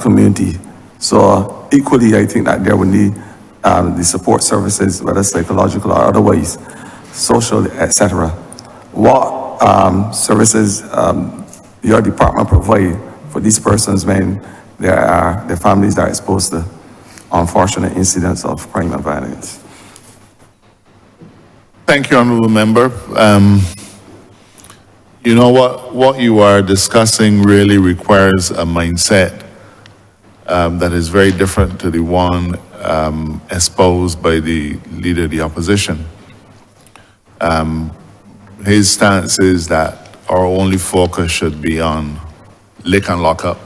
community. So equally, I think that there would need the support services, whether psychological or otherwise, social, etc. What services your department provide for these persons when their families are exposed to unfortunate incidents of crime and violence?
Thank you, Honourable Member. You know what you are discussing really requires a mindset that is very different to the one espoused by the Leader of the Opposition. His stance is that our only focus should be on lick and lock up.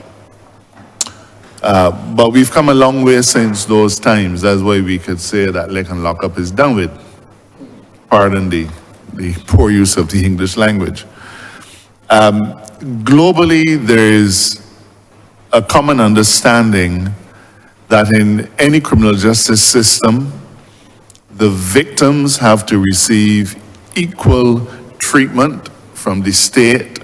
But we've come a long way since those times. That's why we could say that lick and lock up is done with. Pardon the poor use of the English language. Globally, there is a common understanding that in any criminal justice system, the victims have to receive equal treatment from the state,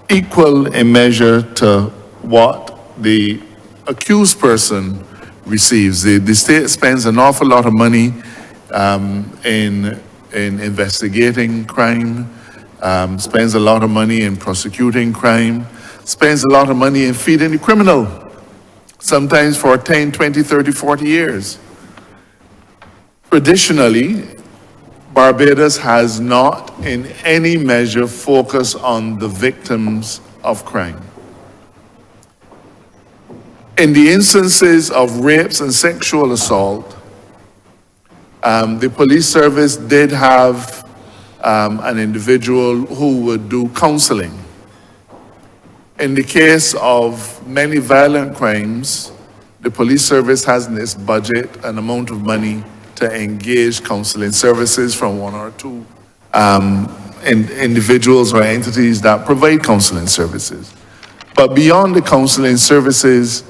equal in measure to what the accused person receives. The state spends an awful lot of money in investigating crime, spends a lot of money in prosecuting crime, spends a lot of money in feeding the criminal, sometimes for 10, 20, 30, 40 years. Traditionally, Barbados has not in any measure focused on the victims of crime. In the instances of rapes and sexual assault, the police service did have an individual who would do counseling. In the case of many violent crimes, the police service has in its budget an amount of money to engage counseling services from one or two individuals or entities that provide counseling services. But beyond the counseling services,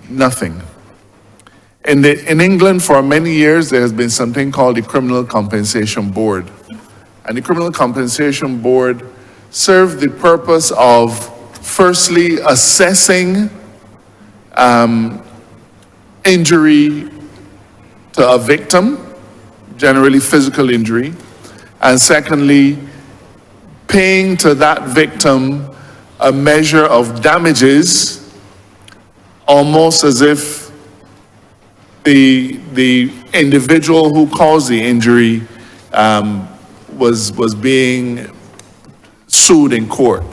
nothing. In England, for many years, there has been something called the Criminal Compensation Board. And the Criminal Compensation Board served the purpose of, firstly, assessing injury to a victim, generally physical injury, and secondly, paying to that victim a measure of damages, almost as if the individual who caused the injury was being sued in court.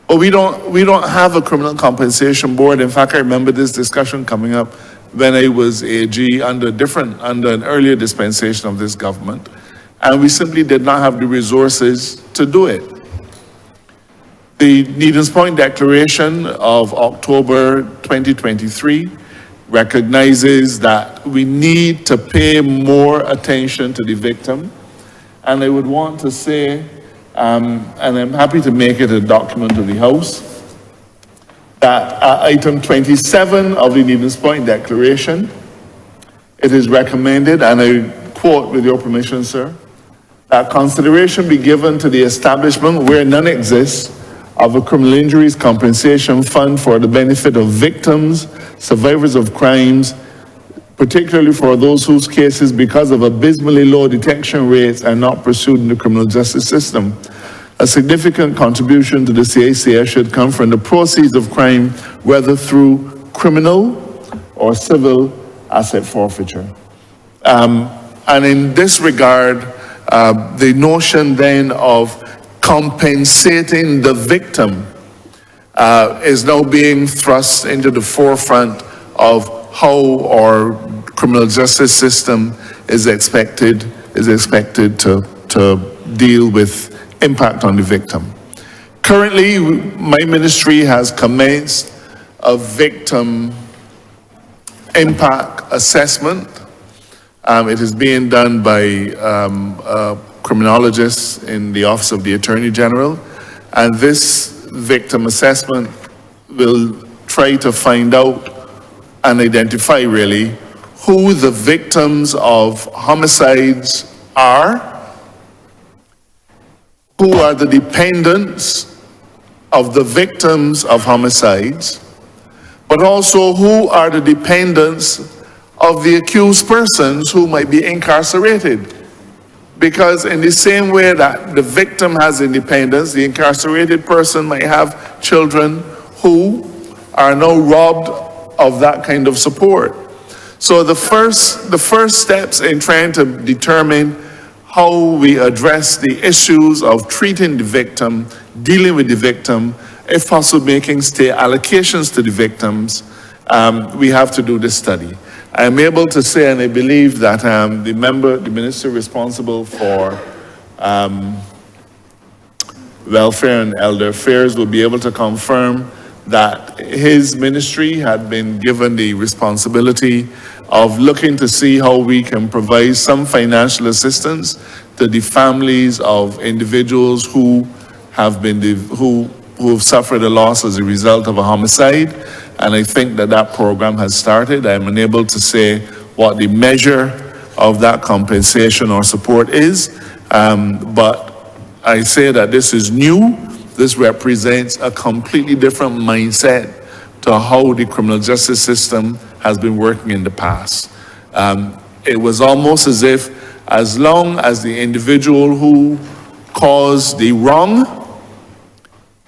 But we don't have a criminal compensation board. In fact, I remember this discussion coming up when I was AG under an earlier dispensation of this government, and we simply did not have the resources to do it. The Needham's Point Declaration of October 2023 recognizes that we need to pay more attention to the victim, and I would want to say, and I'm happy to make it a document of the House, that item 27 of the Needham's Point Declaration, it is recommended, and I quote with your permission, sir, that consideration be given to the establishment where none exists of a criminal injuries compensation fund for the benefit of victims, survivors of crimes, particularly for those whose cases, because of abysmally low detection rates, are not pursued in the criminal justice system. A significant contribution to the CACS should come from the proceeds of crime, whether through criminal or civil asset forfeiture. And in this regard, the notion then of compensating the victim is now being thrust into the forefront of how our criminal justice system is expected to deal with impact on the victim. Currently, my ministry has commenced a victim impact assessment. It is being done by criminologists in the Office of the Attorney General, and this victim assessment will try to find out and identify really who the victims of homicides are, who are the dependents of the victims of homicides, but also who are the dependents of the accused persons who might be incarcerated. Because in the same way that the victim has independence, the incarcerated person might have children who are now robbed of that kind of support. So the first steps in trying to determine how we address the issues of treating the victim, dealing with the victim, if possible making state allocations to the victims, we have to do this study. I'm able to say, and I believe that the minister responsible for Welfare and Elder Affairs will be able to confirm that his ministry had been given the responsibility of looking to see how we can provide some financial assistance to the families of individuals who have been, who have suffered a loss as a result of a homicide. And I think that that program has started. I'm unable to say what the measure of that compensation or support is, but I say that this is new. This represents a completely different mindset to how the criminal justice system has been working in the past. It was almost as if, as long as the individual who caused the wrong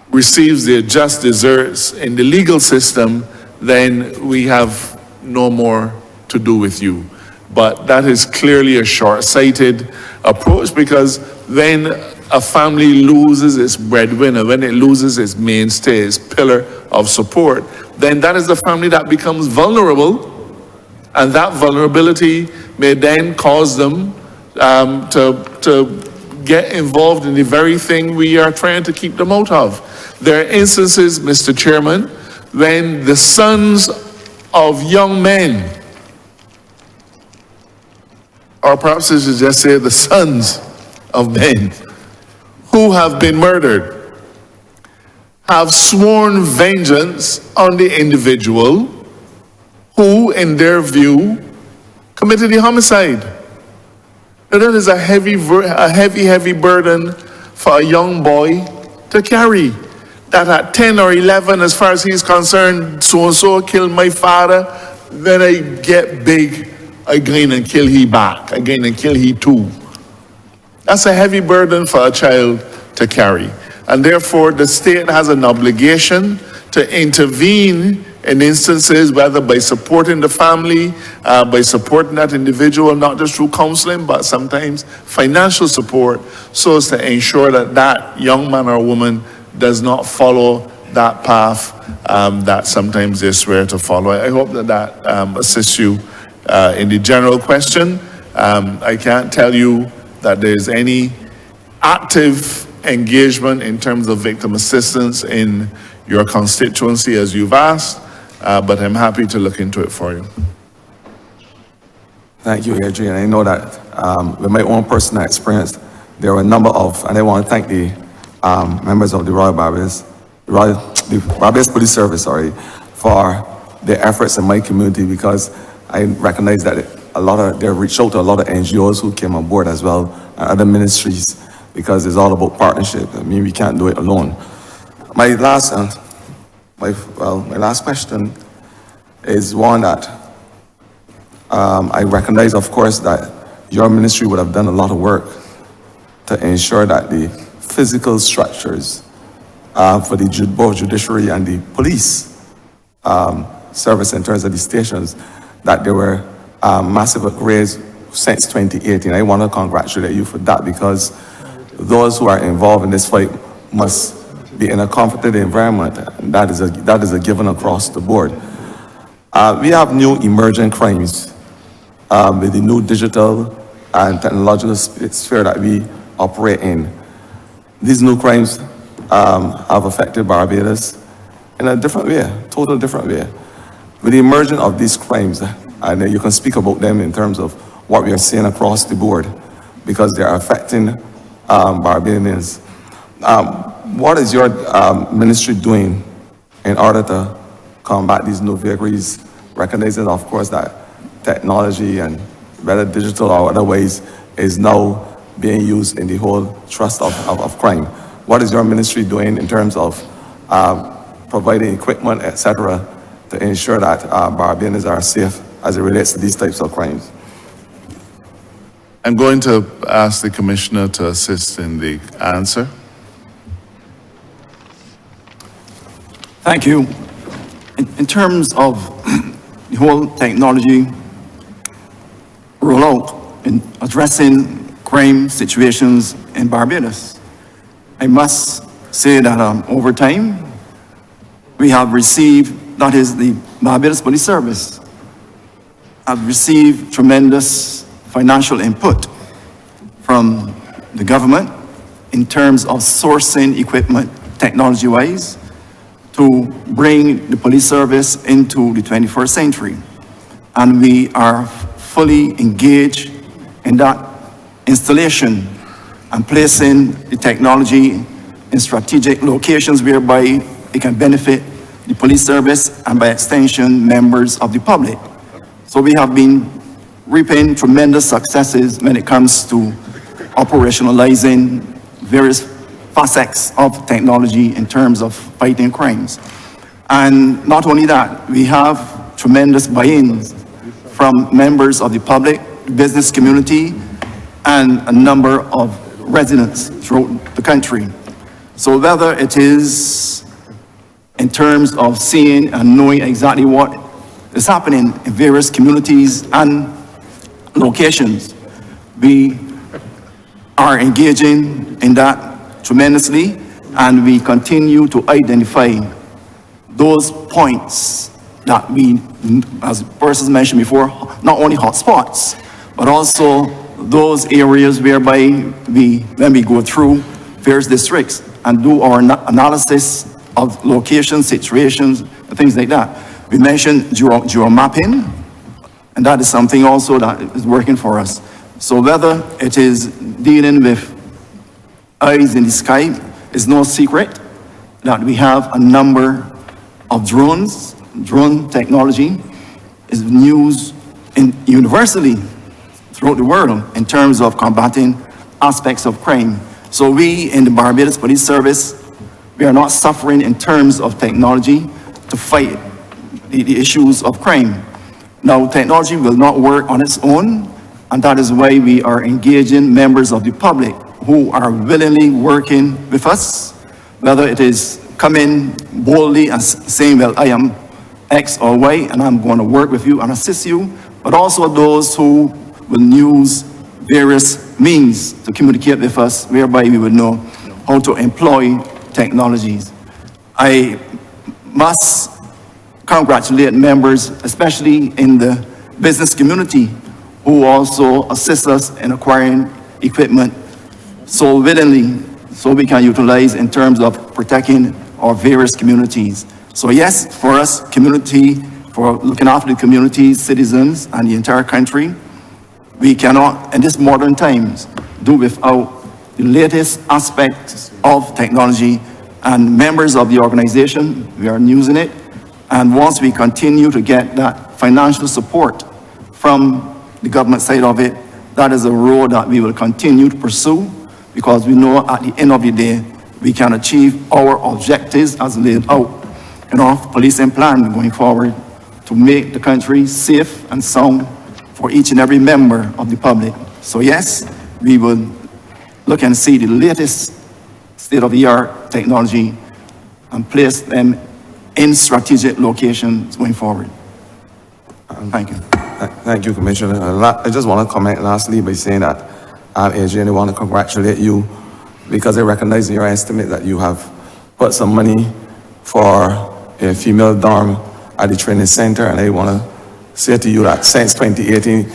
receives their just deserts in the legal system, then we have no more to do with you. But that is clearly a short-sighted approach, because when a family loses its breadwinner, when it loses its mainstay, its pillar of support, then that is the family that becomes vulnerable, and that vulnerability may then cause them to get involved in the very thing we are trying to keep them out of. There are instances, Mr. Chairman, when the sons of young men, or perhaps I should just say the sons of men, who have been murdered, have sworn vengeance on the individual who, in their view, committed the homicide. Now, that is a heavy burden for a young boy to carry. That at 10 or 11, as far as he's concerned, so-and-so killed my father, then I get big again and kill he back, again and kill he too. That's a heavy burden for a child to carry. And therefore, the state has an obligation to intervene in instances, whether by supporting the family, by supporting that individual, not just through counseling, but sometimes financial support, so as to ensure that that young man or woman does not follow that path that sometimes they swear to follow. I hope that that assists you in the general question. I can't tell you that there's any active engagement in terms of victim assistance in your constituency as you've asked, but I'm happy to look into it for you.
Thank you, Adrian. I know that with my own personal experience, there were a number of, and I want to thank the members of the Barbados Police Service, for their efforts in my community, because I recognize that they reached out to a lot of NGOs who came on board as well, and other ministries, because it's all about partnership. I mean, we can't do it alone. My last question is one that I recognize, of course, that your ministry would have done a lot of work to ensure that the physical structures for the both judiciary and the police service in terms of the stations, that there were massive upgrades since 2018. I want to congratulate you for that, because those who are involved in this fight must be in a comfortable environment, and that is a given across the board. We have new emerging crimes with the new digital and technological sphere that we operate in. These new crimes have affected Barbados in a different way, total different way. With the emergence of these crimes, and you can speak about them in terms of what we are seeing across the board, because they are affecting Barbadians. What is your ministry doing in order to combat these new vagaries, recognizing, of course, that technology, and whether digital or other ways, is now being used in the whole thrust of crime? What is your ministry doing in terms of providing equipment, etc., to ensure that Barbadians are safe as it relates to these types of crimes?
I'm going to ask the Commissioner to assist in the answer.
Thank you. In terms of the whole technology rollout in addressing crime situations in Barbados, I must say that over time, we have received, that is the Barbados Police Service, have received tremendous financial input from the government in terms of sourcing equipment technology-wise to bring the police service into the 21st century. And we are fully engaged in that installation and placing the technology in strategic locations whereby it can benefit the police service and by extension, members of the public. So we have been reaping tremendous successes when it comes to operationalizing various facets of technology in terms of fighting crimes. And not only that, we have tremendous buy-ins from members of the public, business community, and a number of residents throughout the country. So whether it is in terms of seeing and knowing exactly what is happening in various communities and locations, we are engaging in that tremendously, and we continue to identify those points that we, as persons mentioned before, not only hotspots, but also those areas whereby when we go through various districts and do our analysis of locations, situations, and things like that. We mentioned geo-mapping, and that is something also that is working for us. So whether it is dealing with eyes in the sky, it's no secret that we have a number of drones. Drone technology is used universally throughout the world in terms of combating aspects of crime. So we in the Barbados Police Service, we are not suffering in terms of technology to fight the issues of crime. Now, technology will not work on its own, and that is why we are engaging members of the public who are willingly working with us, whether it is coming boldly and saying, well, I am X or Y, and I'm going to work with you and assist you, but also those who will use various means to communicate with us, whereby we would know how to employ technologies. I must congratulate members, especially in the business community, who also assist us in acquiring equipment so willingly, so we can utilize in terms of protecting our various communities. So yes, for us, community, for looking after the community, citizens, and the entire country, we cannot, in these modern times, do without the latest aspects of technology, and members of the organization, we are using it. And once we continue to get that financial support from the government side of it, that is a road that we will continue to pursue, because we know at the end of the day, we can achieve our objectives as laid out in our policing plan going forward to make the country safe and sound for each and every member of the public. So yes, we will look and see the latest state-of-the-art technology and place them in strategic locations going forward. Thank you.
Thank you, Commissioner. I just want to comment lastly by saying that AJ, I want to congratulate you because I recognize in your estimate that you have put some money for a female dorm at the training center, and I want to say to you that since 2018,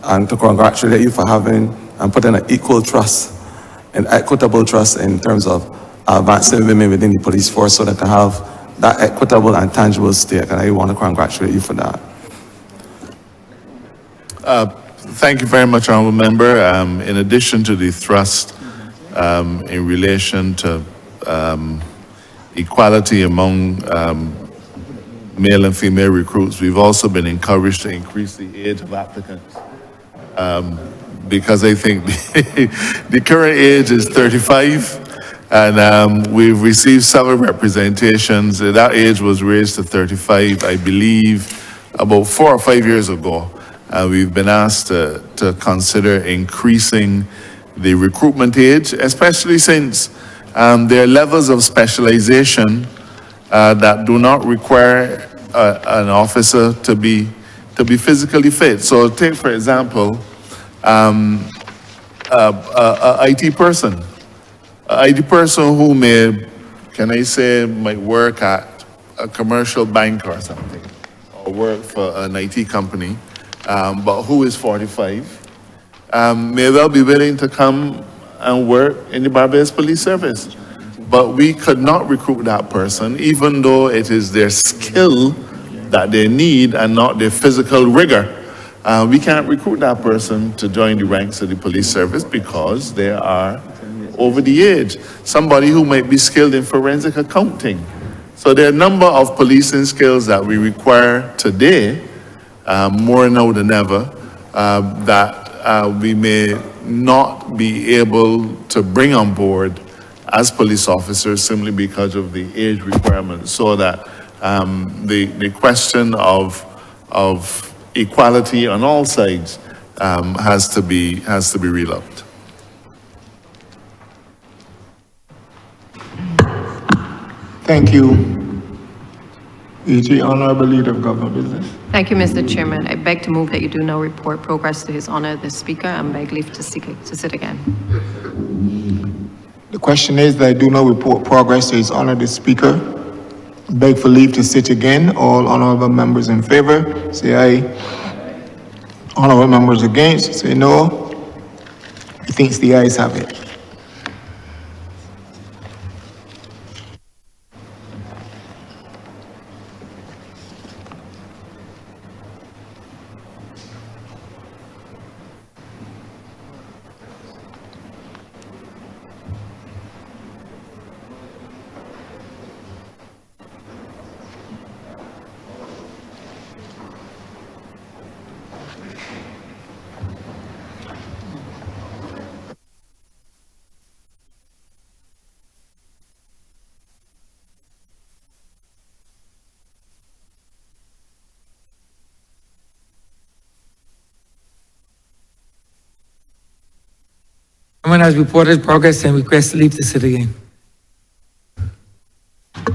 and to congratulate you for having and putting an equal trust and equitable trust in terms of advancing women within the police force so that they have that equitable and tangible stake, and I want to congratulate you for that.
Thank you very much, Honourable Member. In addition to the thrust in relation to equality among male and female recruits, we've also been encouraged to increase the age of applicants. Because I think the current age is 35, and we've received several representations. That age was raised to 35, I believe, about 4 or 5 years ago. We've been asked to consider increasing the recruitment age, especially since there are levels of specialization that do not require an officer to be physically fit. So take, for example, a IT person. A IT person who may, can I say, might work at a commercial bank or something, or work for an IT company, but who is 45, may well be willing to come and work in the Barbados Police Service. But we could not recruit that person, even though it is their skill that they need and not their physical rigor. We can't recruit that person to join the ranks of the police service because they are over the age. Somebody who might be skilled in forensic accounting. So there are a number of policing skills that we require today, more now than ever, that we may not be able to bring on board as police officers simply because of the age requirements. So that the question of equality on all sides has to be relooked.
Thank you. AG, Honourable Leader of Government Business.
Thank you, Mr. Chairman. I beg to move that you do now report progress to His Honour the Speaker and beg leave to sit again.
The question is that I do not report progress to His Honour the Speaker. Beg for leave to sit again. All honourable members in favour, say aye. Honourable members against, say no. I think the ayes have it.
Someone has reported progress and requests leave to sit again.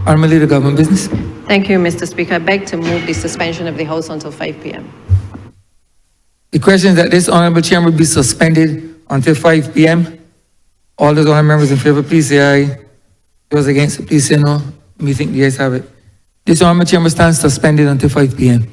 Honourable Leader of Government Business.
Thank you, Mr. Speaker. I beg to move the suspension of the House until 5 p.m.
The question is that this honourable chamber be suspended until 5 p.m. All those honourable members in favour, please say aye. Those against, please say no. We think the ayes have it. This honourable chamber stands suspended until 5 p.m.